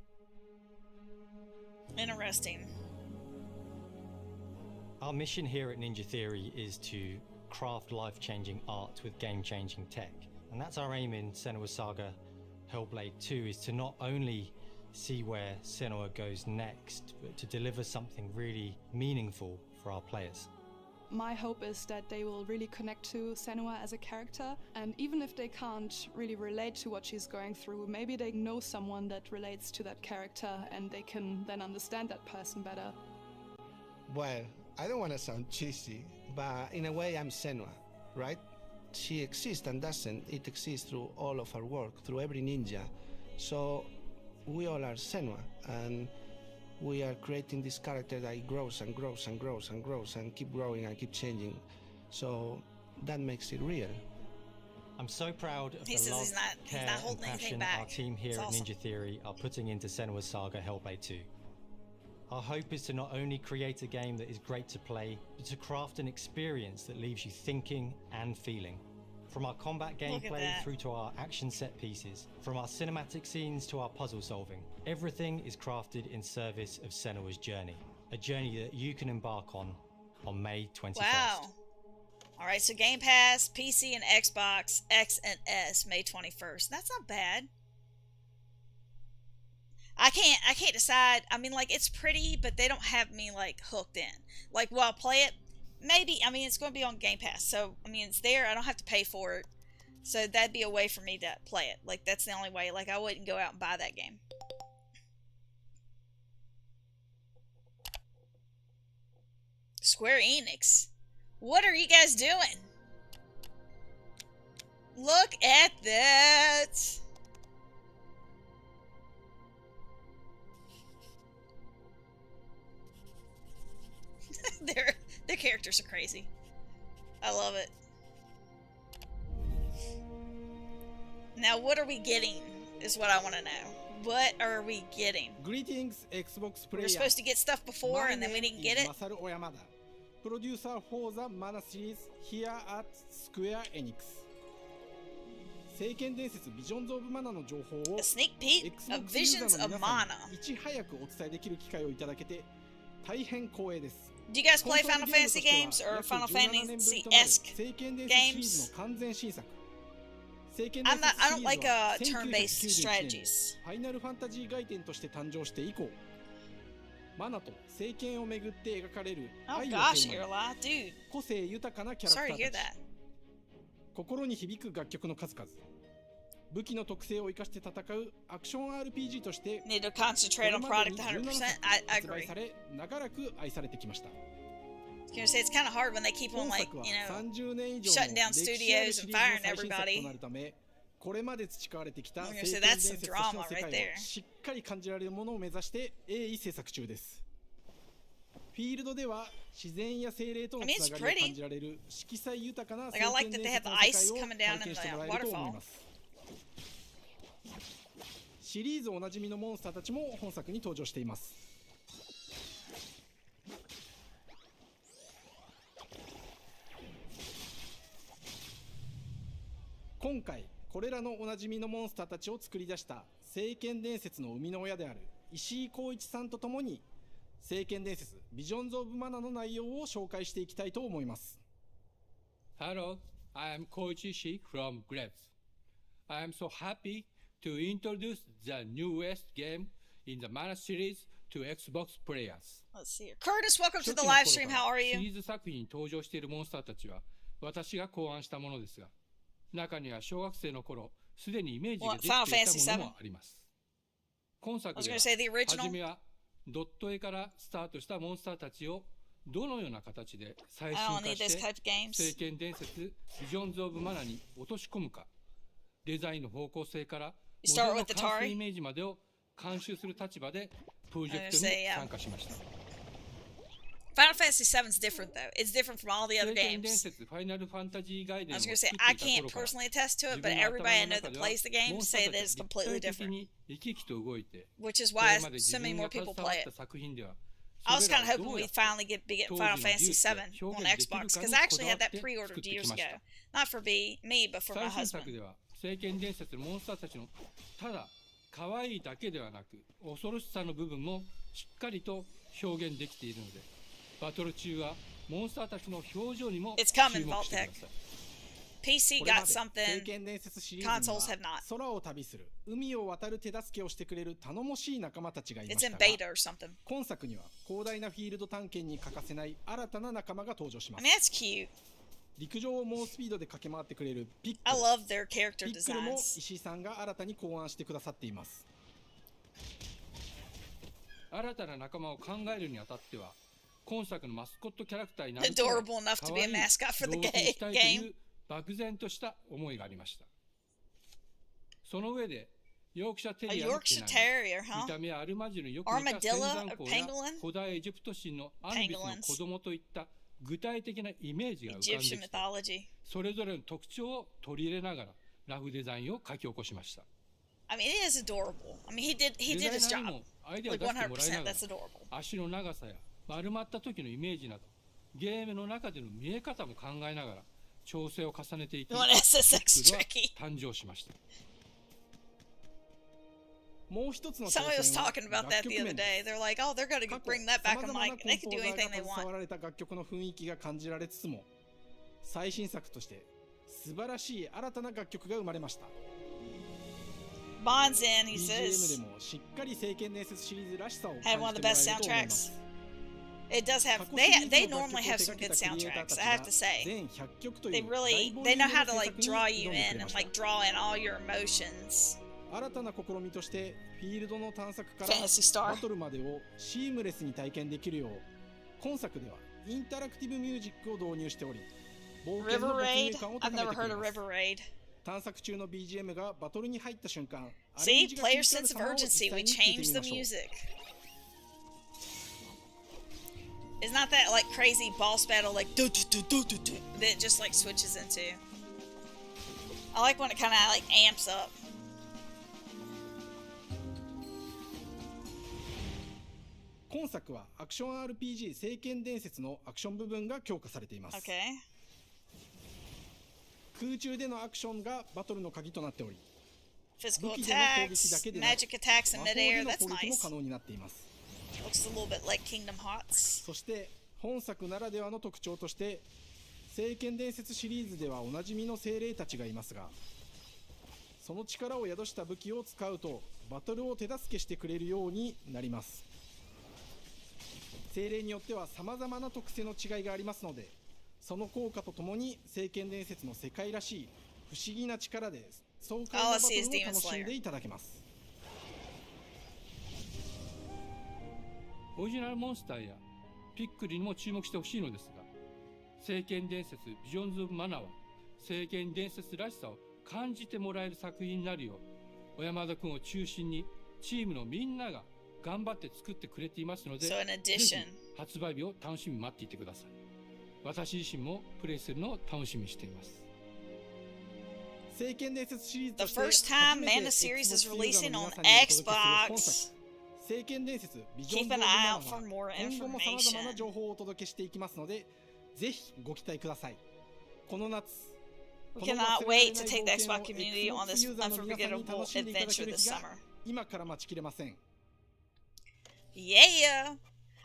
Interesting. Our mission here at Ninja Theory is to craft life-changing art with game-changing tech. And that's our aim in Senua's Saga Hellblade 2, is to not only see where Senua goes next, but to deliver something really meaningful for our players. My hope is that they will really connect to Senua as a character, and even if they can't really relate to what she's going through, maybe they know someone that relates to that character and they can then understand that person better. Well, I don't want to sound cheesy, but in a way I'm Senua, right? She exists and doesn't. It exists through all of our work, through every ninja. So we all are Senua, and we are creating this character that grows and grows and grows and grows and keep growing and keep changing. So that makes it real. I'm so proud of He the says love, he's not care and holding anything passion back. our team here It's at awesome. Ninja Theory are putting into Senua's Saga Hellblade 2. Our hope is to not only create a game that is great to play, but to craft an experience that leaves you thinking and feeling. From our combat Look at gameplay that. through to our action set pieces, from our cinematic scenes to our puzzle solving, everything is crafted in service of Senua's journey. A journey that you can embark on May 21st. Wow. Alright, so Game Pass, PC and Xbox, X and S, May 21st. That's not bad. I can't decide. I mean, like, it's pretty, but they don't have me, like, hooked in. Like, will I play it? Maybe. I mean, it's going to be on Game Pass, so, I mean, it's there. I don't have to pay for it. So that'd be a way for me to play it. Like, that's the only way. Like, I wouldn't go out and buy that game. Square Enix. What are you guys doing? Look at that. Their characters are crazy. I love it. Now, what are we getting is what I want to know. What are we getting? Greetings, Xbox We player. were supposed to get stuff before and then we didn't get it. Masaru Oyamada, producer for the Mana series here at Square Enix. 聖剣伝説 Visions of Mana の情報を A sneak peek of Visions of Mana. いち早くお伝えできる機会をいただけて大変光栄です。 Do you guys play Final Fantasy games or Final Fantasy-esque games? I don't like turn-based strategies. ファイナルファンタジー外伝として誕生して以降、マナと聖剣をめぐって描かれる愛をテーマに個性豊かなキャラクターたち、心に響く楽曲の数々、武器の特性を生かして戦うアクション RPG として Need to concentrate on product 100%. I 発売 agree. され長らく愛されてきました。I was gonna say it's kind of hard when they keep on like shutting down studios and firing everybody. これまで培われてきた I'm 聖 gonna say 剣伝 that's 説 some として drama の世 right 界 there. をしっかり感じられるものを目指して鋭意制作中です。フィールドでは自然や精霊とのつながりを感じられる色彩豊かな聖 Like I like 剣 that 伝 they have 説 the の ice 世界を coming down 体 in 験して the もらえると思い waterfall. ます。シリーズおなじみのモンスターたちも本作に登場しています。今回これらのおなじみのモンスターたちを作り出した聖剣伝説の生みの親である石井浩一さんとともに聖剣伝説ビジョンズ・オブ・マナの内容を紹介していきたいと思います。 Hello, I am Koichi Ishii from Grabs. I am so happy to introduce the newest game in the Mana series to Xbox players. Let's see here. Curtis, welcome to the live stream. How are シ you? リーズ作品に登場しているモンスターたちは私が考案したものですが、中には小学生の頃すでにイメージができていたものもあります。今作では初めはドット絵からスタートしたモンスターたちをどのような形で最新化して聖剣伝説ビジョンズ・オブ・マナに落とし込むか、デザインの方向性からモデルの完成イメージまでを監修する立場でプロジェクトに参加しました。Final Fantasy VII is different though. It's different from all the other games. I was gonna say I can't personally attest to it, but everybody I know that plays the game say that it's completely different. Which is why so many more people play it. I was kind of hoping we'd finally get Final Fantasy VII on Xbox because I actually had that pre-ordered years ago. Not for me, but for my husband. 聖剣伝説のモンスターたちのただ可愛いだけではなく恐ろしさの部分もしっかりと表現できているので、バトル中はモンスターたちの表情にも注目してください。PC got something consoles have not. 空を旅する、海を渡る手助けをしてくれる頼もしい仲間たちがいま It's した in が、 beta or something. 今作には広大なフィールド探検に欠かせない新たな仲間が登場しま I す。 mean, that's cute. 陸上を猛スピードで駆け回ってくれるピック I love their character ピックルも designs. 石井さんが新たに考案してくださっています。新たな仲間を考えるにあたっては、今作のマスコットキャラクターになる Adorable enough to be a mascot for the 動物にしたいとい game. う漠然とした思いがありました。その上でヨークシャテ A リアの Yorkshire 毛 Terrier, 並み、 huh? 見た目はアルマジロによく似た Armadillo? 仙山 A 港や pangolin? 古代エジプト神のアヌビスの子供といった具体的なイメージが浮かんで Egyptian きて、 mythology. それぞれの特徴を取り入れながらラフデザインを書き起こしました。 I mean, it is adorable. I mean, he did デ his ザイナー job. にもアイデアを Like 出してもらいな 100%, がら that's adorable. 足の長さや丸まった時のイメージなどゲームの中での見え方も考えながら調整を重ねていき、 You want SSX ピックルは tricky? 誕生しました。もう一つの挑 Somebody was 戦は talking about 楽 that 曲 the 面 other で day. す。 They're like, oh, they're gonna 過去 bring that back. 様 I'm 々な like, they コ can ン do ポーザー anything they が携 want. わられた楽曲の雰囲気が感じられつつも、最新作として素晴らしい新たな楽曲が生まれました。 Bond's in, he BGM says. でもしっかり聖剣伝説シリーズらしさを感じ Had ても one ら of え the る best と思います。 soundtracks. It does have, 過去シリー they ズの normally 楽 have 曲を some 手 good 掛けたクリエイター soundtracks, たち I have が to say. 全100曲とい They う really, 大ボリ they ューム know の how to 制 like 作に draw 挑 you んでく in れま and した。 like draw in all your emotions. 新たな試みとしてフィールドの探索から Fantasy Star. バトルまでをシームレスに体験できるよう、今作ではインタラクティブミュージックを導入しており、冒険の River 没 Raid? 入感を I've 高め never てく heard れ of ます。 River Raid. 探索中の BGM がバトルに入った瞬間、アレ See, ンジが効い player てある sense of 様を実 urgency. 際 We に聞いて changed み the ましょう。 music. It's not that like crazy boss battle like do do do do do do that it just like switches into. I like when it kind of like amps up. 今作はアクション RPG 聖剣伝説のアクション部分が強化されています。 Okay. 空中でのアクションがバトルの鍵となっており、 Physical 武器での攻撃だ attacks, けでなく magic attacks in 魔法で midair. の That's 攻撃も nice. 可能になっています。 Looks a little bit like Kingdom Hearts. そして本作ならではの特徴として、聖剣伝説シリーズではおなじみの精霊たちがいますが、その力を宿した武器を使うとバトルを手助けしてくれるようになります。精霊によっては様々な特性の違いがありますので、その効果とともに聖剣伝説の世界らしい不思議な力で爽快なバトルを楽しんでいただけます。オリジナルモンスターやピックリにも注目してほしいのですが、聖剣伝説ビジョンズ・オブ・マナは聖剣伝説らしさを感じてもらえる作品になるよう、小山田君を中心にチームのみんなが頑張って作ってくれていますので、ぜひ発売日を楽しみに待っていてください。私自身もプレイするのを楽しみにしています。聖剣伝説シリーズと The して first time Mana series is releasing on Xbox. 聖剣伝説ビジョ Keep ンズ・オ an ブ・マ eye ナ out for は more 今後も様々な information. 情報をお届けしていきますので、ぜひご期待ください。この夏、 We cannot wait to take the Xbox community on this unforgettable adventure this summer. 今から待ちきれません。 Yeah!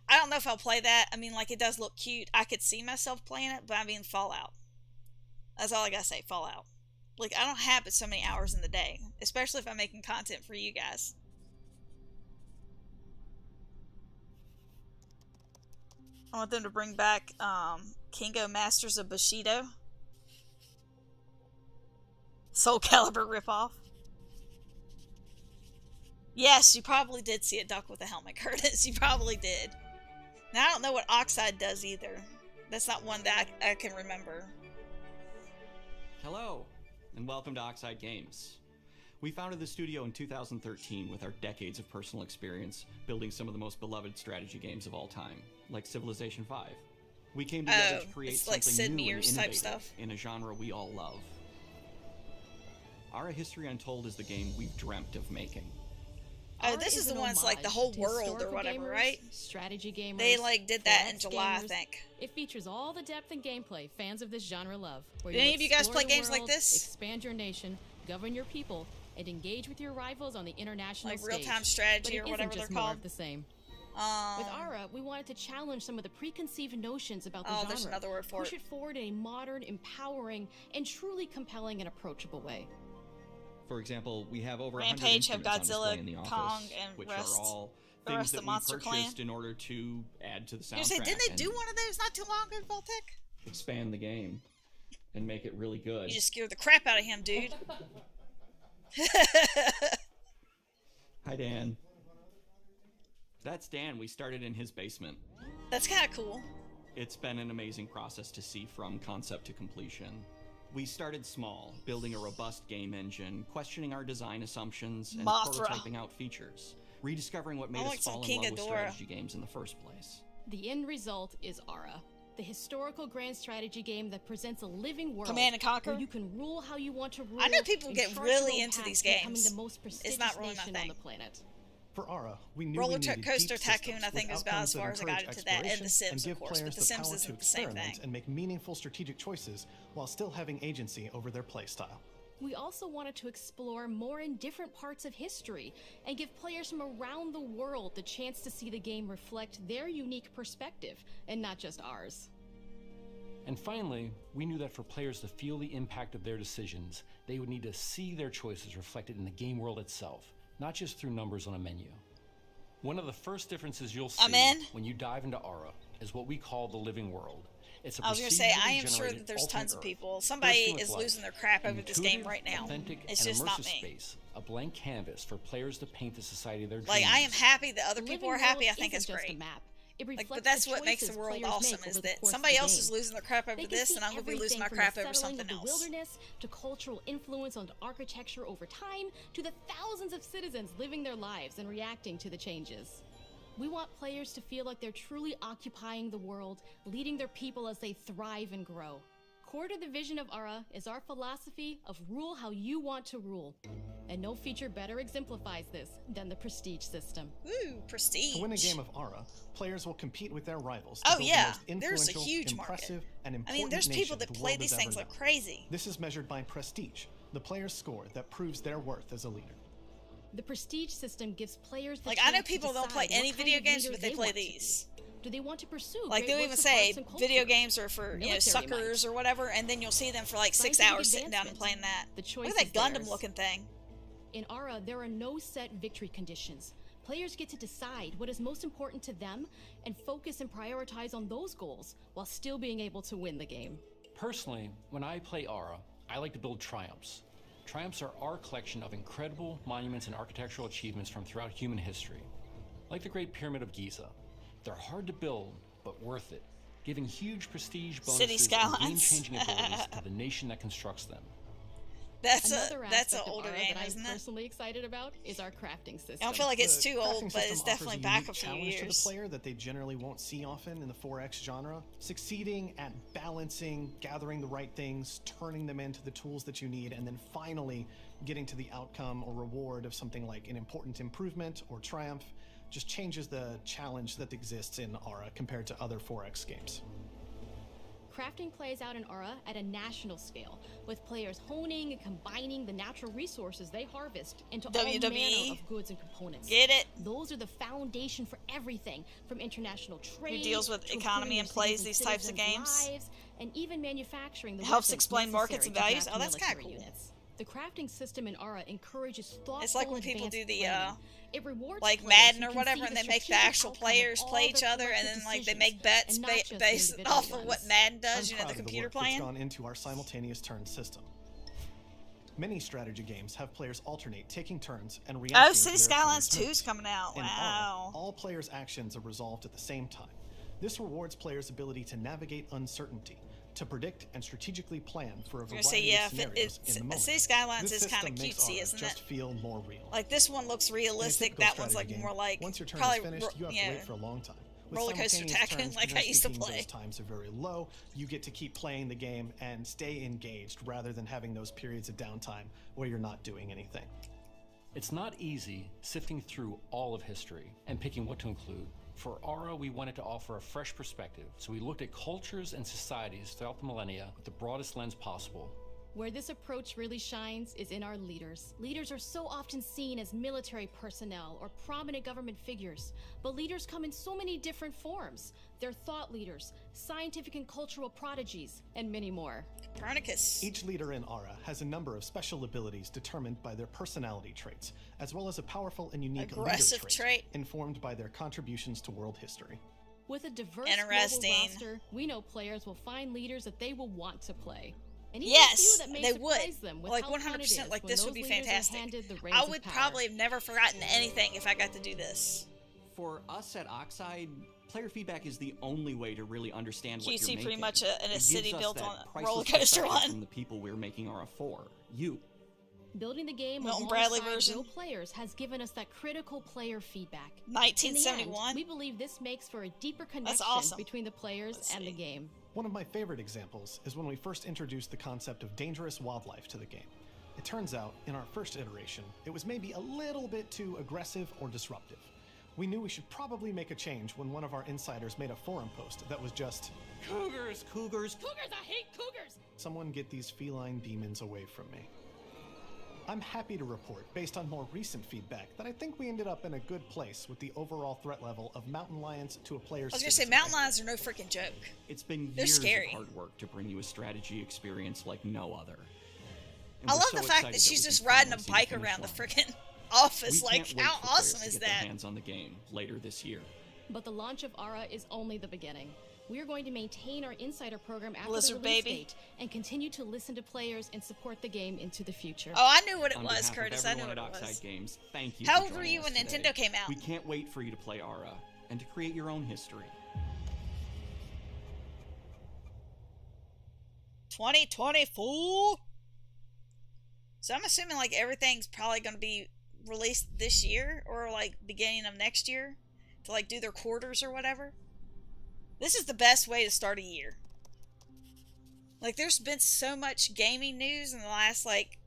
I don't know if I'll play that. I mean, like, it does look cute. I could see myself playing it, but I mean, Fallout. That's all I gotta say, Fallout. Like, I don't have but so many hours in the day, especially if I'm making content for you guys. I want them to bring back, Kingo Masters of Bushido. Soul Calibur ripoff. Yes, you probably did see a duck with a helmet, Curtis. You probably did. Now, I don't know what Oxide does either. That's not one that I can remember. Hello, and welcome to Oxide Games. We founded the studio in 2013 with our decades of personal experience building some of the most beloved strategy games of all time, like Civilization V. We came together to create something new and innovative in a genre we all love. Our History Untold is the game we've dreamt of making. Oh, this is the ones like the whole world or whatever, right? Strategy gamers. They like did that in July, I think. It features all the depth and gameplay fans of this genre love. Did any of you guys play games like this? Expand your nation, govern your people, and engage with your rivals on the international stage. Like real-time strategy or whatever they're called. The same. With Ara, we wanted to challenge some of the preconceived notions about the genre. There's another word for it. Push it forward in a modern, empowering, and truly compelling and approachable way. For example, we have over Rampage 100 have instruments on display Godzilla, in the office, Kong, and which rest, are all the things rest that of we Monster purchased Clan. in order to add to the soundtrack. You say, didn't they do and one of those not too long ago, Voltec? expand the game and make it really good. You just scared the crap out of him, dude. Hi, Dan. That's Dan. We started in his basement. That's kind of cool. It's been an amazing process to see from concept to completion. We started small, building a robust game engine, questioning our design assumptions, and prototyping out features, rediscovering what made us fall in love with strategy games in the first place. The end result is Ara, the historical grand strategy game that presents a living world Command and Conquer. where you can rule how you want to rule. I know people get really into these games. The most it's not really my thing. On the planet. For Ara, we knew Roller we needed Coaster deep Tycoon, I think, with is about as outcomes that far as I got encourage into that, and The Sims, and of give course, but players The the Sims power to isn't the same experiment thing. and make meaningful strategic choices while still having agency over their playstyle. We also wanted to explore more in different parts of history and give players from around the world the chance to see the game reflect their unique perspective and not just ours. And finally, we knew that for players to feel the impact of their decisions, they would need to see their choices reflected in the game world itself, not just through numbers on a menu. One of the first differences you'll see when you dive into Ara is what we call the living world. It's a I was going to say, I am sure that there's tons of people. Somebody is losing their crap over this game right now. It's just not me. Space, a blank canvas for players to paint the society of their dreams. Like, I am happy that other people are happy. I think it's great. Like, but that's what makes the world awesome, is that somebody else is losing their crap over this, and I'm going to be losing my crap over something else. Wilderness, to cultural influence on architecture over time, to the thousands of citizens living their lives and reacting to the changes. We want players to feel like they're truly occupying the world, leading their people as they thrive and grow. Core to the vision of Ara is our philosophy of rule how you want to rule. And no feature better exemplifies this than the Prestige system. Ooh, Prestige. To win a game of Ara, players will compete with their rivals to oh build yeah, the most there's a huge impressive, market. and important I mean, there's people that play these things like crazy. This is measured by Prestige, the player's score that proves their worth as a leader. The Prestige system gives players the like chance I know people to don't play any video games, but they play want these. Do they want to pursue? Like they'll even say video games are for suckers or whatever, and then you'll see them for like 6 hours sitting down and playing that. Look at that Gundam looking thing. In Aura, there are no set victory conditions. Players get to decide what is most important to them and focus and prioritize on those goals while still being able to win the game. Personally, when I play Aura, I like to build triumphs. Triumphs are our collection of incredible monuments and architectural achievements from throughout human history. Like the Great Pyramid of Giza. They're hard to build, but worth it, giving huge prestige bonuses and game-changing abilities to the nation that constructs them. That's an older game, that isn't I'm it? personally excited about is our crafting system. I don't feel like it's too old, but it's definitely back a few challenge years. To the player that they generally won't see often in the 4X genre. Succeeding at balancing, gathering the right things, turning them into the tools that you need, and then finally getting to the outcome or reward of something like an important improvement or triumph just changes the challenge that exists in Aura compared to other 4X games. Crafting plays out in Aura at a national scale, with players honing and combining the natural resources they harvest into all manner of goods and components. Get it? Those are the foundation for everything, from international trade. Who deals with economy and plays these types of games? Lives, and even manufacturing the helps explain markets and values. Oh, that's kind of cool. Units. The crafting system in Aura encourage thoughtful. It's like when people do the it rewards like Madden or whatever, and they make the actual players play each other, and then like they make bets based off of what Madden does. You know, the computer playing. That's gone into our simultaneous turn system. Many strategy games have players alternate taking turns and reacting. Oh, City Skylines 2 is coming out. Wow. All players' actions are resolved at the same time. This rewards players' ability to navigate uncertainty, to predict and strategically plan for a variety of scenarios in the moment. City Skylines is kind of cutesy, isn't just feel more real. Like this one looks realistic. That one's like more like once your turn probably is finished, you have to wait for a long time. With Roller Coaster Tycoon, like I used to play. Those times are very low. You get to keep playing the game and stay engaged rather than having those periods of downtime where you're not doing anything. It's not easy sifting through all of history and picking what to include. For Aura, we wanted to offer a fresh perspective, so we looked at cultures and societies throughout the millennia with the broadest lens possible. Where this approach really shines is in our leaders. Leaders are so often seen as military personnel or prominent government figures, but leaders come in so many different forms. They're thought leaders, scientific and cultural prodigies, and many more. Copernicus. Each leader in Aura has a number of special abilities determined by their personality traits, as well as a powerful and unique aggressive leader trait informed by their contributions to world history. With a diverse global roster, we know players will find leaders that they will want to play. And yes, that they would. Them with like 100%. Like this would be fantastic. I would probably have never forgotten anything if I got to do this. For us at Oxide, player feedback is the only way to really understand what you're making. Pretty much in a city built on a Roller Coaster One. From the people we're making Aura for, you. Building the game Milton Bradley version. Real players has given us that critical player feedback. 1971. We believe this makes for a deeper connection between the players and the game. One of my favorite examples is when we first introduced the concept of dangerous wildlife to the game. It turns out, in our first iteration, it was maybe a little bit too aggressive or disruptive. We knew we should probably make a change when one of our insiders made a forum post that was just, "Cougars, cougars, cougars, I hate cougars! Someone get these feline demons away from me." I'm happy to report, based on more recent feedback, that I think we ended up in a good place with the overall threat level of mountain lions to a player's I was going to say, mountain lions are no freaking joke. It's been They're years scary. of hard work to bring you a strategy experience like no other. And I love the fact that she's just riding a bike around the freaking office. Like, how awesome is that? Their hands on the game later this year. But the launch of Aura is only the beginning. We are going to maintain our insider program after Blizzard the release baby. date and continue to listen to players and support the game into the future. Oh, I knew what it On was, behalf Curtis. of I knew what everyone it at was. Oxide Games, thank you. How for old were joining you us when today. Nintendo came out? We can't wait for you to play Aura and to create your own history. 2024. So I'm assuming like everything's probably going to be released this year or like beginning of next year to like do their quarters or whatever. This is the best way to start a year. Like there's been so much gaming news in the last like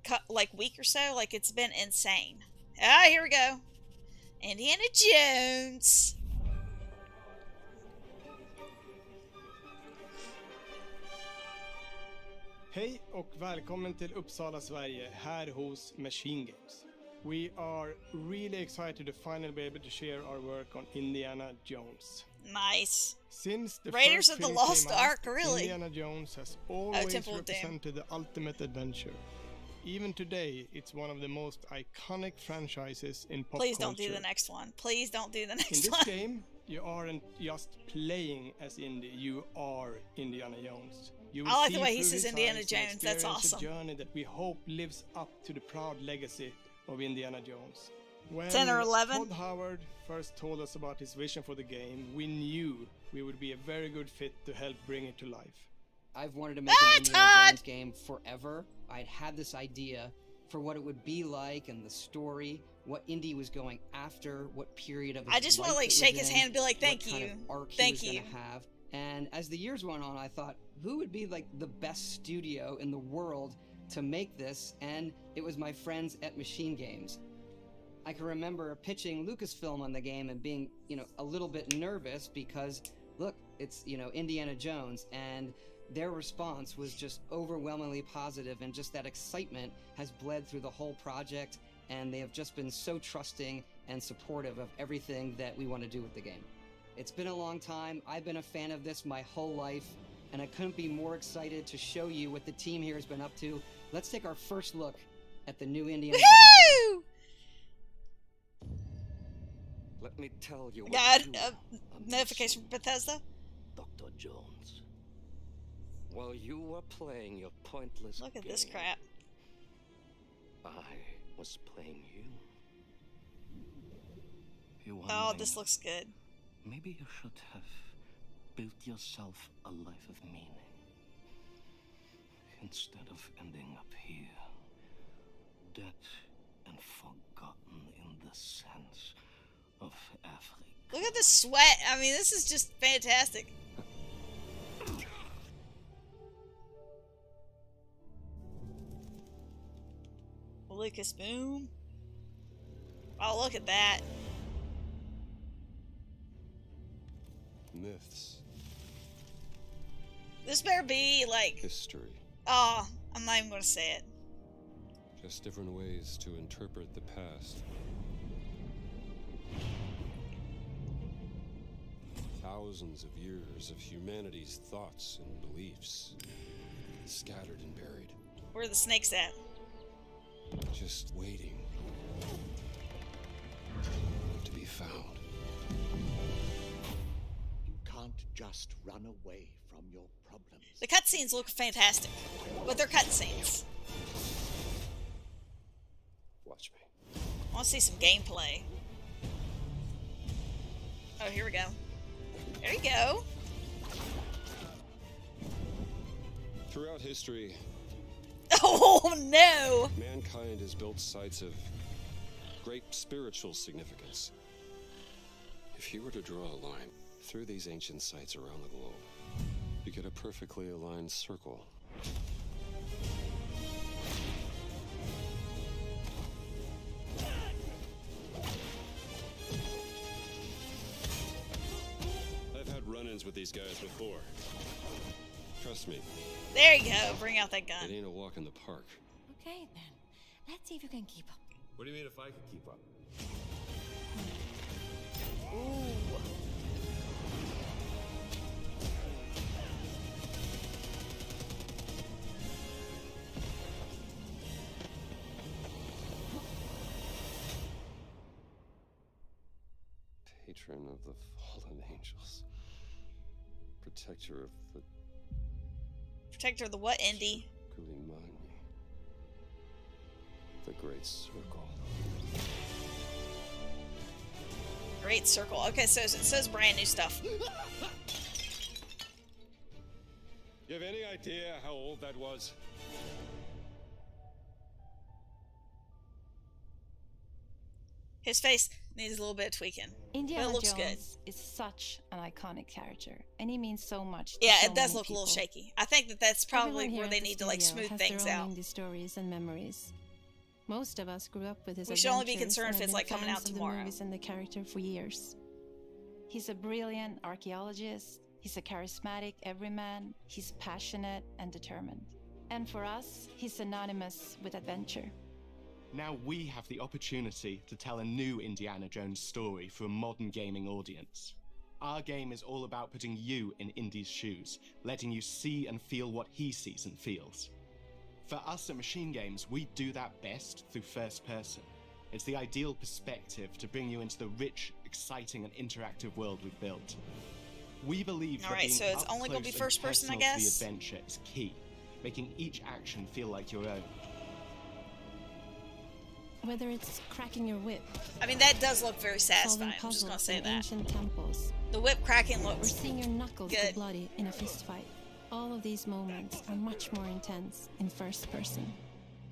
week or so. Like it's been insane. Ah, here we go. Indiana Jones. Hej och välkommen till Uppsala, Sverige, här hos Machine Games. We are really excited to finally be able to share our work on Indiana Jones. Nice. Since the Raiders first of the film Lost came out, Ark, really? Indiana Jones has always Temple of Doom. represented the ultimate adventure. even today, it's one of the most iconic franchises in pop Please culture. don't do the next one. Please don't do the next one. In this game, you aren't just playing as Indy, you are Indiana Jones. You will I like see the way he through says his Indiana eyes and Jones. That's experience awesome. A journey that we hope lives up to the proud legacy of Indiana Jones. When 10 or 11? Todd Howard first told us about his vision for the game, we knew we would be a very good fit to help bring it to life. I've wanted to make an Indiana Jones game forever. I'd had this idea for what it would be like and the story, what Indy was going after, what period of his I just want to like shake his hand and be like, thank you. Thank you. Have. And as the years went on, I thought, who would be like the best studio in the world to make this? And it was my friends at Machine Games. I can remember pitching Lucasfilm on the game and being, a little bit nervous because, look, it's, Indiana Jones, and their response was just overwhelmingly positive, and just that excitement has bled through the whole project, and they have just been so trusting and supportive of everything that we want to do with the game. It's been a long time. I've been a fan of this my whole life, and I couldn't be more excited to show you what the team here has been up to. Let's take our first look at the new Indiana Jones. Let me tell you. God, notification from Bethesda. Dr. Jones. While you were playing your pointless Look at game, this crap. I was playing you. Oh, this looks good. Maybe you should have built yourself a life of meaning instead of ending up here, dead and forgotten in the sense of Africa. Look at the sweat. I mean, this is just fantastic. Lucas, boom. Oh, look at that. Myths. This better be like history. Oh, I'm not even going to say it. Just different ways to interpret the past. Thousands of years of humanity's thoughts and beliefs, scattered and buried. Where are the snakes at? Just waiting to be found. You can't just run away from your problems. The cutscenes look fantastic, but they're cutscenes. Watch me. I want to see some gameplay. Oh, here we go. There you go. Throughout history, oh no! Mankind has built sites of great spiritual significance. If you were to draw a line through these ancient sites around the globe, you get a perfectly aligned circle. I've had run-ins with these guys before. Trust me. There you go. Bring out that gun. It ain't a walk in the park. Okay, then. Let's see if you can keep up. What do you mean if I could keep up? Ooh. Patron of the fallen angels. Protector of the... Protector of the what, Indy? Gulimani. The Great Circle. Great Circle. Okay, so it says brand new stuff. You have any idea how old that was? His face needs a little bit of tweaking. Indiana but it looks Jones is such an iconic character, and he means so much to yeah, so it does many look people. a little shaky. I think that's probably Everyone here where they at the need to like studio smooth has things their own out. indie stories and memories. Most of us grew up with his We should only be adventures concerned and if have it's been like coming fans out of tomorrow. The movies and the character for years. He's a brilliant archaeologist. He's a charismatic everyman. He's passionate and determined. And for us, he's synonymous with adventure. Now we have the opportunity to tell a new Indiana Jones story for a modern gaming audience. Our game is all about putting you in Indy's shoes, letting you see and feel what he sees and feels. For us at Machine Games, we do that best through first person. It's the ideal perspective to bring you into the rich, exciting, and interactive world we've built. We believe that being so it's up only gonna be close first and person, I personal to guess? the adventure is key, making each action feel like your own. Whether it's cracking your whip, I mean, that does look very satisfying. I'm just gonna say that. Ancient temples, the whip cracking looks or seeing your knuckles good. go bloody in a fist fight. All of these moments are much more intense in first person.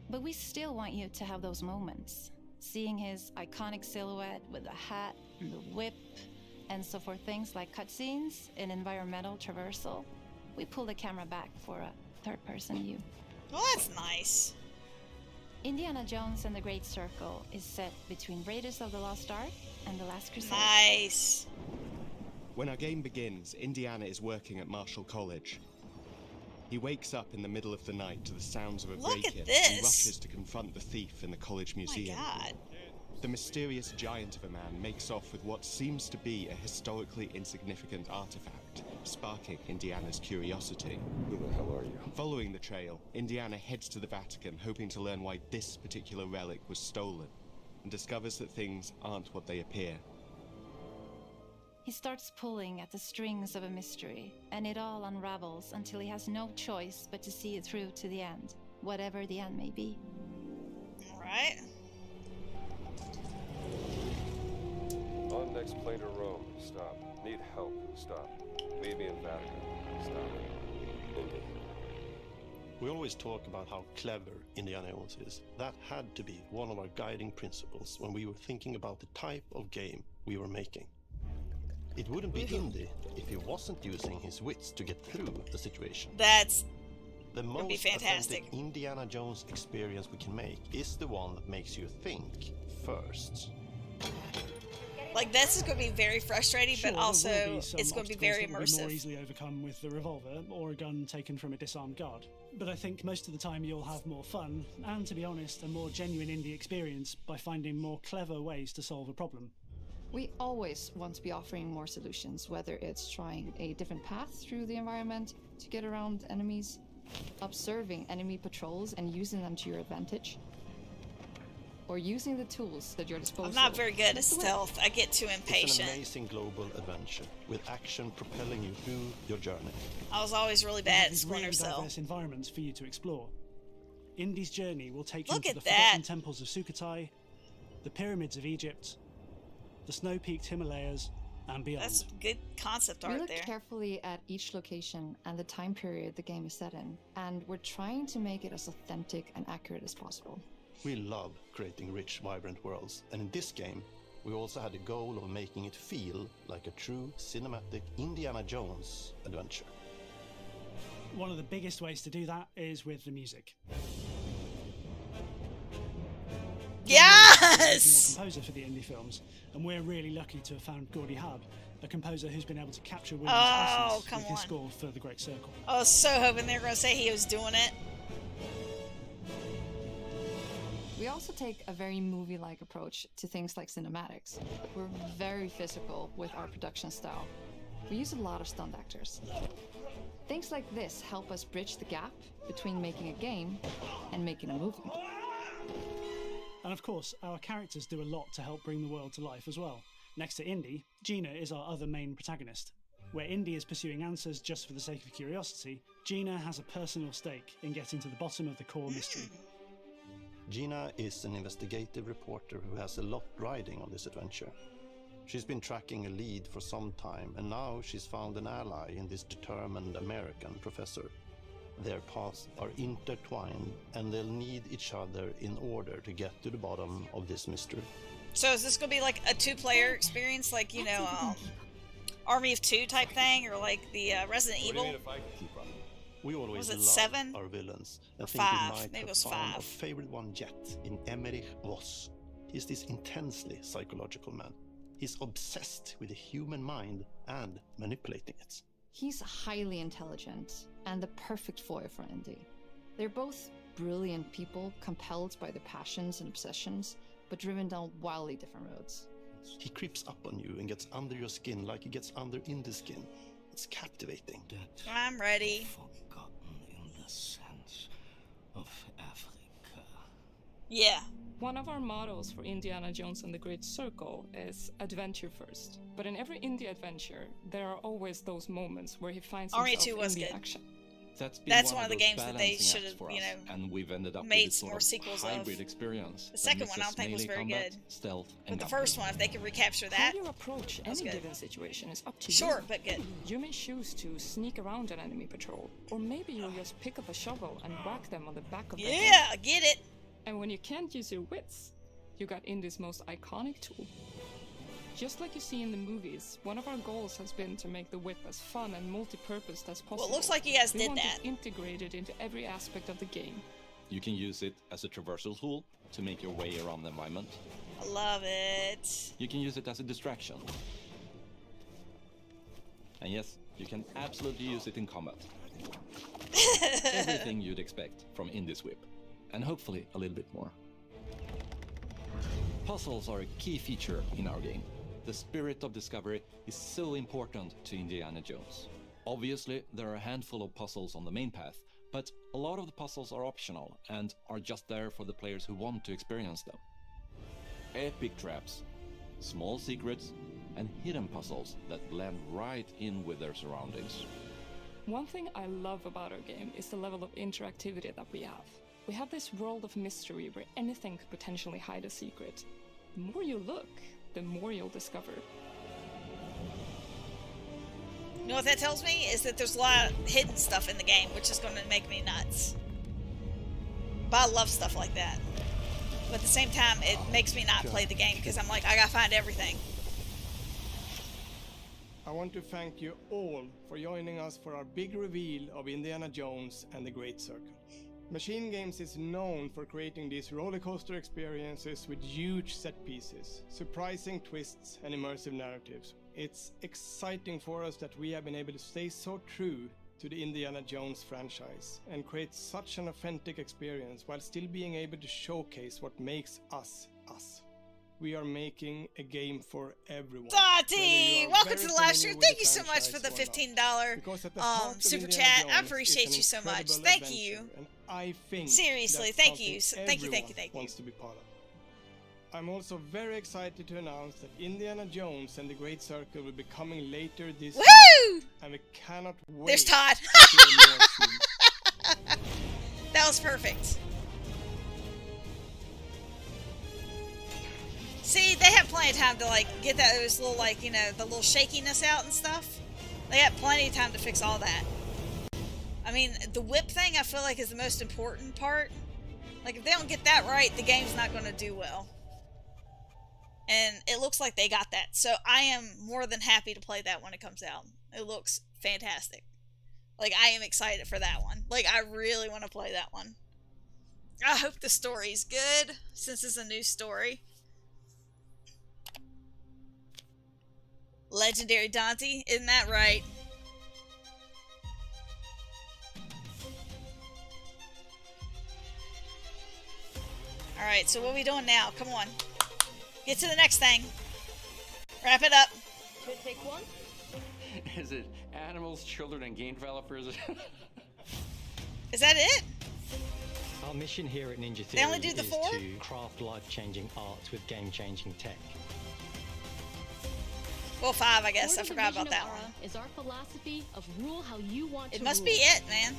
But we still want you to have those moments. Seeing his iconic silhouette with the hat and the whip. And so for things like cutscenes and environmental traversal, we pull the camera back for a third-person view. Well, that's nice. Indiana Jones and the Great Circle is set between Raiders of the Lost Ark and The Last Crusade. Nice. When our game begins, Indiana is working at Marshall College. He wakes up in the middle of the night to the sounds of a break-in and rushes to confront the thief in the college museum. Oh my God. The mysterious giant of a man makes off with what seems to be a historically insignificant artifact, sparking Indiana's curiosity. Who the hell are you? Following the trail, Indiana heads to the Vatican, hoping to learn why this particular relic was stolen, and discovers that things aren't what they appear. He starts pulling at the strings of a mystery, and it all unravels until he has no choice but to see it through to the end, whatever the end may be. Alright. On next plane to Rome. Stop. Need help. Stop. Meet me in Vatican. Stop. Indy. We always talk about how clever Indiana Jones is. That had to be one of our guiding principles when we were thinking about the type of game we were making. It wouldn't be Indy if he wasn't using his wits to get through the situation. That's the most be fantastic. authentic Indiana Jones experience we can make is the one that makes you think first. Like, this is going to be very frustrating, but also it's going to be very immersive. More easily overcome with the revolver or a gun taken from a disarmed guard. But I think most of the time you'll have more fun and, to be honest, a more genuine indie experience by finding more clever ways to solve a problem. We always want to be offering more solutions, whether it's trying a different path through the environment to get around enemies, observing enemy patrols and using them to your advantage, or using the tools at your disposal. I'm not very good at stealth. I get too impatient. It's an amazing global adventure with action propelling you through your journey. I was always really bad at Splinter Cell. Really diverse environments for you to explore. Indy's journey will take you to the forgotten temples of Sukhothai, the pyramids of Egypt, the snow-peaked Himalayas, and beyond. That's good concept art there. We look carefully at each location and the time period the game is set in, and we're trying to make it as authentic and accurate as possible. We love creating rich, vibrant worlds, and in this game, we also had the goal of making it feel like a true cinematic Indiana Jones adventure. One of the biggest ways to do that is with the music. Yes! Composer for the indie films, and we're really lucky to have found Gordy Hub, a composer who's been able to capture women's essence with his score for The Great Circle. I was so hoping they were going to say he was doing it. We also take a very movie-like approach to things like cinematics. We're very physical with our production style. We use a lot of stunt actors. Things like this help us bridge the gap between making a game and making a movie. And of course, our characters do a lot to help bring the world to life as well. Next to Indy, Gina is our other main protagonist. Where Indy is pursuing answers just for the sake of curiosity, Gina has a personal stake in getting to the bottom of the core mystery. Gina is an investigative reporter who has a lot riding on this adventure. She's been tracking a lead for some time, and now she's found an ally in this determined American professor. Their paths are intertwined, and they'll need each other in order to get to the bottom of this mystery. So is this going to be like a two-player experience, like, you know, Army of Two type thing, or like the Resident Evil? We always love 7? our villains, and 5. think we might Maybe it have was found 5. our favorite one yet in Emmerich Voss. He's this intensely psychological man. He's obsessed with the human mind and manipulating it. He's highly intelligent and the perfect foil for Indy. They're both brilliant people, compelled by their passions and obsessions, but driven down wildly different roads. He creeps up on you and gets under your skin like he gets under Indy's skin. It's captivating. I'm ready. Forgotten in the sense of Yeah. One of our mottos for Indiana Jones and the Great Circle is adventure first. But in every indie adventure, there are always those moments where he finds himself in the action. That's one of the games that they should have, you know, and we've ended up made with some more sequels hybrid of. experience. The second one I don't think was very combat, good. Stealth, but the first one, if they could recapture that, how you approach any given situation is up to you. Short but good. You may choose to sneak around an enemy patrol, or maybe you'll just pick up a shovel and whack them on the back of their head. Yeah, get it. And when you can't use your wits, you got Indie's most iconic tool. Just like you see in the movies, one of our goals has been to make the whip as fun and multi-purpose as possible. Well, it looks like you guys did want that. It integrated into every aspect of the game. You can use it as a traversal tool to make your way around the environment. I love it. You can use it as a distraction. And yes, you can absolutely use it in combat. Everything you'd expect from Indie's whip. And hopefully a little bit more. Puzzles are a key feature in our game. The spirit of discovery is so important to Indiana Jones. Obviously, there are a handful of puzzles on the main path, but a lot of the puzzles are optional and are just there for the players who want to experience them. Epic traps, small secrets, and hidden puzzles that blend right in with their surroundings. One thing I love about our game is the level of interactivity that we have. We have this world of mystery where anything could potentially hide a secret. The more you look, the more you'll discover. You know what that tells me? Is that there's a lot of hidden stuff in the game, which is going to make me nuts. But I love stuff like that. But at the same time, it makes me not play the game, because I'm like, I gotta find everything. I want to thank you all for joining us for our big reveal of Indiana Jones and the Great Circle. Machine Games is known for creating these rollercoaster experiences with huge set pieces, surprising twists, and immersive narratives. It's exciting for us that we have been able to stay so true to the Indiana Jones franchise and create such an authentic experience while still being able to showcase what makes us us. We are making a game for everyone. Dottie! Welcome to the live stream. Thank you so much for the $15 super chat. I appreciate you so much. Thank you. And I think seriously, thank you. Thank you. Wants to be part of. I'm also very excited to announce that Indiana Jones and the Great Circle will be coming later this year. And we cannot wait. There's Todd. to hear more soon. That was perfect. See, they have plenty of time to like get those little like, you know, the little shakiness out and stuff. They have plenty of time to fix all that. I mean, the whip thing I feel like is the most important part. Like if they don't get that right, the game's not going to do well. And it looks like they got that. So I am more than happy to play that when it comes out. It looks fantastic. Like I am excited for that one. Like I really want to play that one. I hope the story's good since it's a new story. Legendary Dante, isn't that right? Alright, so what are we doing now? Come on. Get to the next thing. Wrap it up. Could take one. Is it animals, children, and game developers? Is that it? Our mission here at Ninja Theory They only do the is 4? to craft life-changing art with game-changing tech. Well, 5, I guess. I forgot about that one. Is our philosophy of rule how you want to It must rule. be it, man.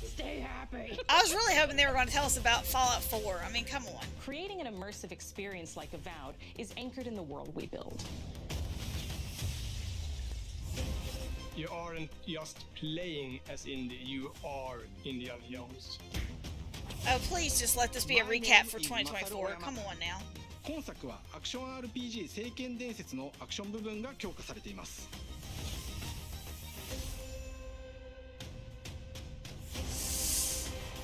Stay happy. I was really hoping they were going to tell us about Fallout 4. I mean, come on. Creating an immersive experience like Avowed is anchored in the world we build. You aren't just playing as Indy, you are Indiana Jones. Oh, please just let this be a recap for 2024. Come on now. 今作はアクション RPG 聖剣伝説のアクション部分が強化されています。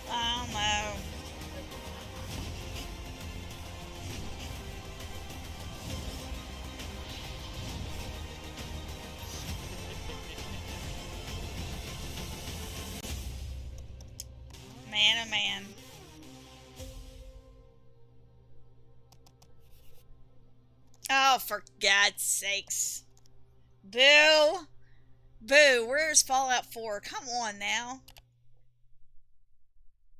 Oh no. Man, oh man. Oh, for God's sakes. Boo! Boo, where's Fallout 4? Come on now.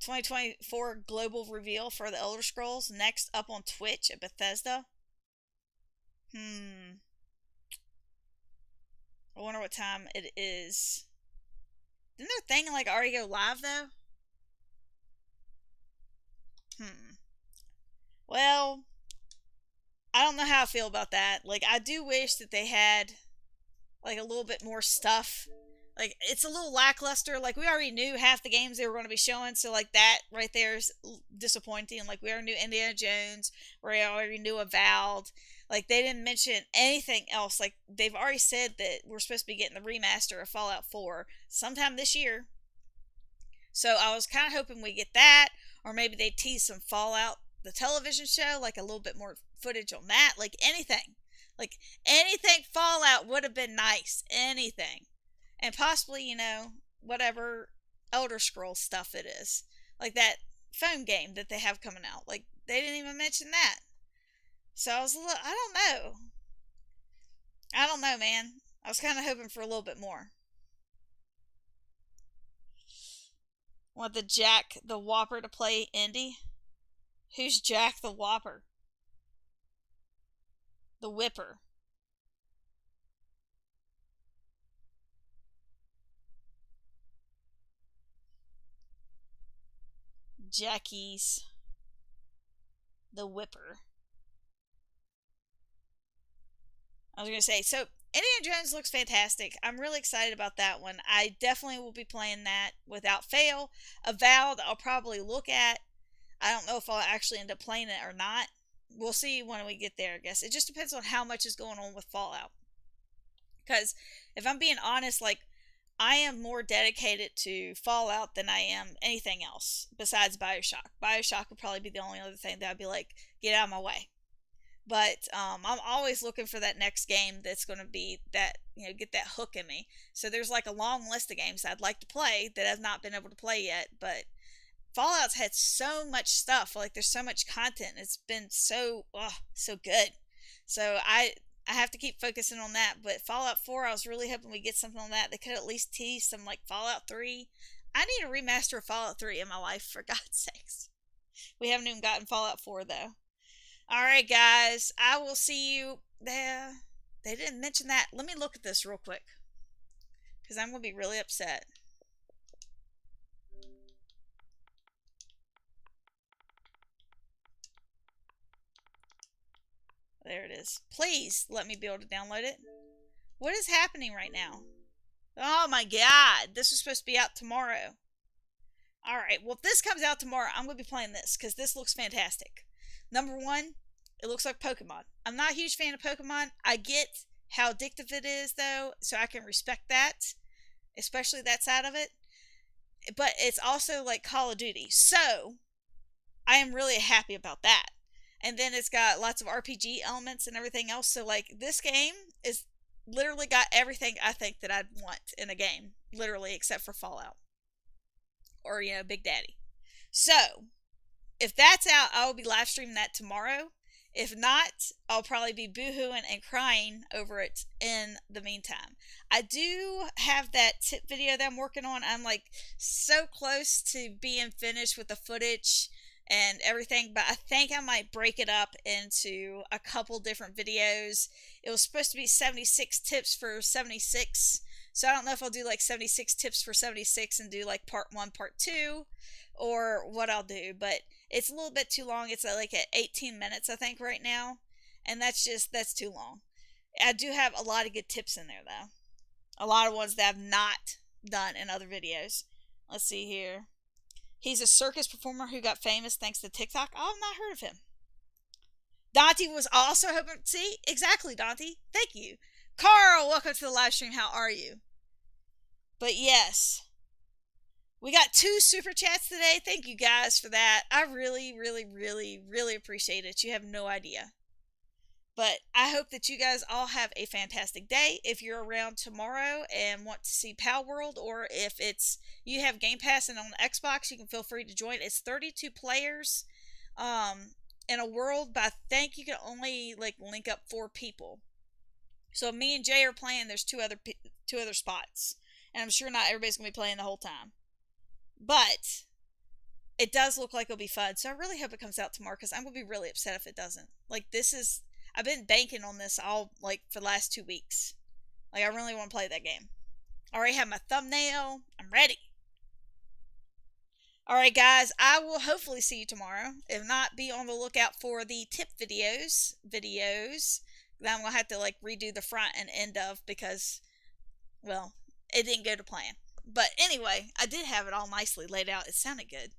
2024 global reveal for the Elder Scrolls next up on Twitch at Bethesda. I wonder what time it is. Didn't their thing like already go live though? Well, I don't know how I feel about that. Like, I do wish that they had like a little bit more stuff. Like, it's a little lackluster. Like, we already knew half the games they were going to be showing, so like that right there is disappointing. Like, we already knew Indiana Jones, we already knew Avowed. Like, they didn't mention anything else. Like, they've already said that we're supposed to be getting the remaster of Fallout 4 sometime this year. So I was kind of hoping we get that, or maybe they tease some Fallout, the television show, like a little bit more footage on that. Like, anything. Like, anything Fallout would have been nice. Anything. And possibly, you know, whatever Elder Scrolls stuff it is. Like that phone game that they have coming out. Like, they didn't even mention that. So I was a little, I don't know, man. I was kind of hoping for a little bit more. Want the Jack the Whopper to play Indy? Who's Jack the Whopper? The Whipper. Jackie's the Whipper. I was going to say, so Indiana Jones looks fantastic. I'm really excited about that one. I definitely will be playing that without fail. Avowed, I'll probably look at. I don't know if I'll actually end up playing it or not. We'll see when we get there, I guess. It just depends on how much is going on with Fallout. Because if I'm being honest, like, I am more dedicated to Fallout than I am anything else besides Bioshock. Bioshock would probably be the only other thing that I'd be like, get out of my way. But I'm always looking for that next game that's going to be that, you know, get that hook in me. So there's like a long list of games I'd like to play that I've not been able to play yet. But Fallout's had so much stuff. Like, there's so much content. It's been so good. So I have to keep focusing on that. But Fallout 4, I was really hoping we get something on that. They could at least tease some like Fallout 3. I need a remaster of Fallout 3 in my life, for God's sakes. We haven't even gotten Fallout 4 though. Alright guys, I will see you there. They didn't mention that. Let me look at this real quick, because I'm going to be really upset. There it is. Please let me be able to download it. What is happening right now? Oh my god, this is supposed to be out tomorrow. Alright, well if this comes out tomorrow, I'm going to be playing this, because this looks fantastic. Number one, it looks like Pokemon. I'm not a huge fan of Pokemon. I get how addictive it is, though, so I can respect that, especially that side of it. But it's also like Call of Duty, so I am really happy about that. And then it's got lots of RPG elements and everything else, so like this game is literally got everything I think that I'd want in a game, literally, except for Fallout. Or, you know, Big Daddy. So, if that's out, I will be live streaming that tomorrow. If not, I'll probably be boohooing and crying over it in the meantime. I do have that tip video that I'm working on. I'm like so close to being finished with the footage and everything, but I think I might break it up into a couple different videos. It was supposed to be 76 tips for 76, so I don't know if I'll do like 76 tips for 76 and do like part 1, part 2, or what I'll do, but it's a little bit too long. It's like at 18 minutes, I think, right now, and that's too long. I do have a lot of good tips in there, though. A lot of ones that I've not done in other videos. Let's see here. He's a circus performer who got famous thanks to TikTok. Oh, I've not heard of him. Dante was also hoping. See? Exactly, Dante. Thank you. Carl, welcome to the live stream. How are you? But yes, we got 2 super chats today. Thank you guys for that. I really, really, really, really appreciate it. You have no idea. But I hope that you guys all have a fantastic day. If you're around tomorrow and want to see Pal World, or if it's you have Game Pass and on Xbox, you can feel free to join. It's 32 players in a world, but I think you can only like link up 4 people. So me and Jay are playing. There's two other spots, and I'm sure not everybody's gonna be playing the whole time. But it does look like it'll be fun. So I really hope it comes out tomorrow, because I'm going to be really upset if it doesn't. Like, I've been banking on this all, like, for the last 2 weeks. Like, I really want to play that game. I already have my thumbnail. I'm ready. Alright, guys, I will hopefully see you tomorrow. If not, be on the lookout for the tip videos. That I'm going to have to, like, redo the front and end of, because, well, it didn't go to plan. But anyway, I did have it all nicely laid out. It sounded good.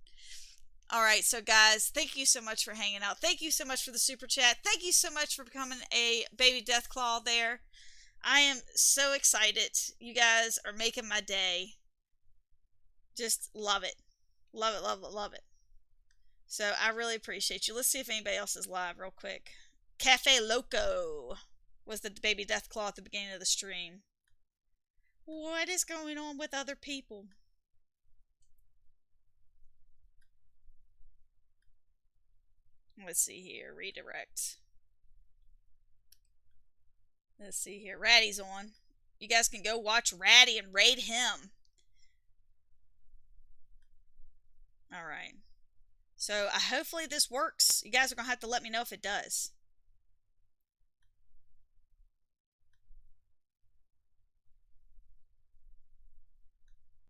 Alright, so guys, thank you so much for hanging out. Thank you so much for the super chat. Thank you so much for becoming a baby Deathclaw there. I am so excited. You guys are making my day. Just love it. Love it, love it, love it. So I really appreciate you. Let's see if anybody else is live real quick. Cafe Loco was the baby Deathclaw at the beginning of the stream. What is going on with other people? Let's see here. Redirect. Let's see here. Ratty's on. You guys can go watch Ratty and raid him. Alright. So hopefully this works. You guys are going to have to let me know if it does.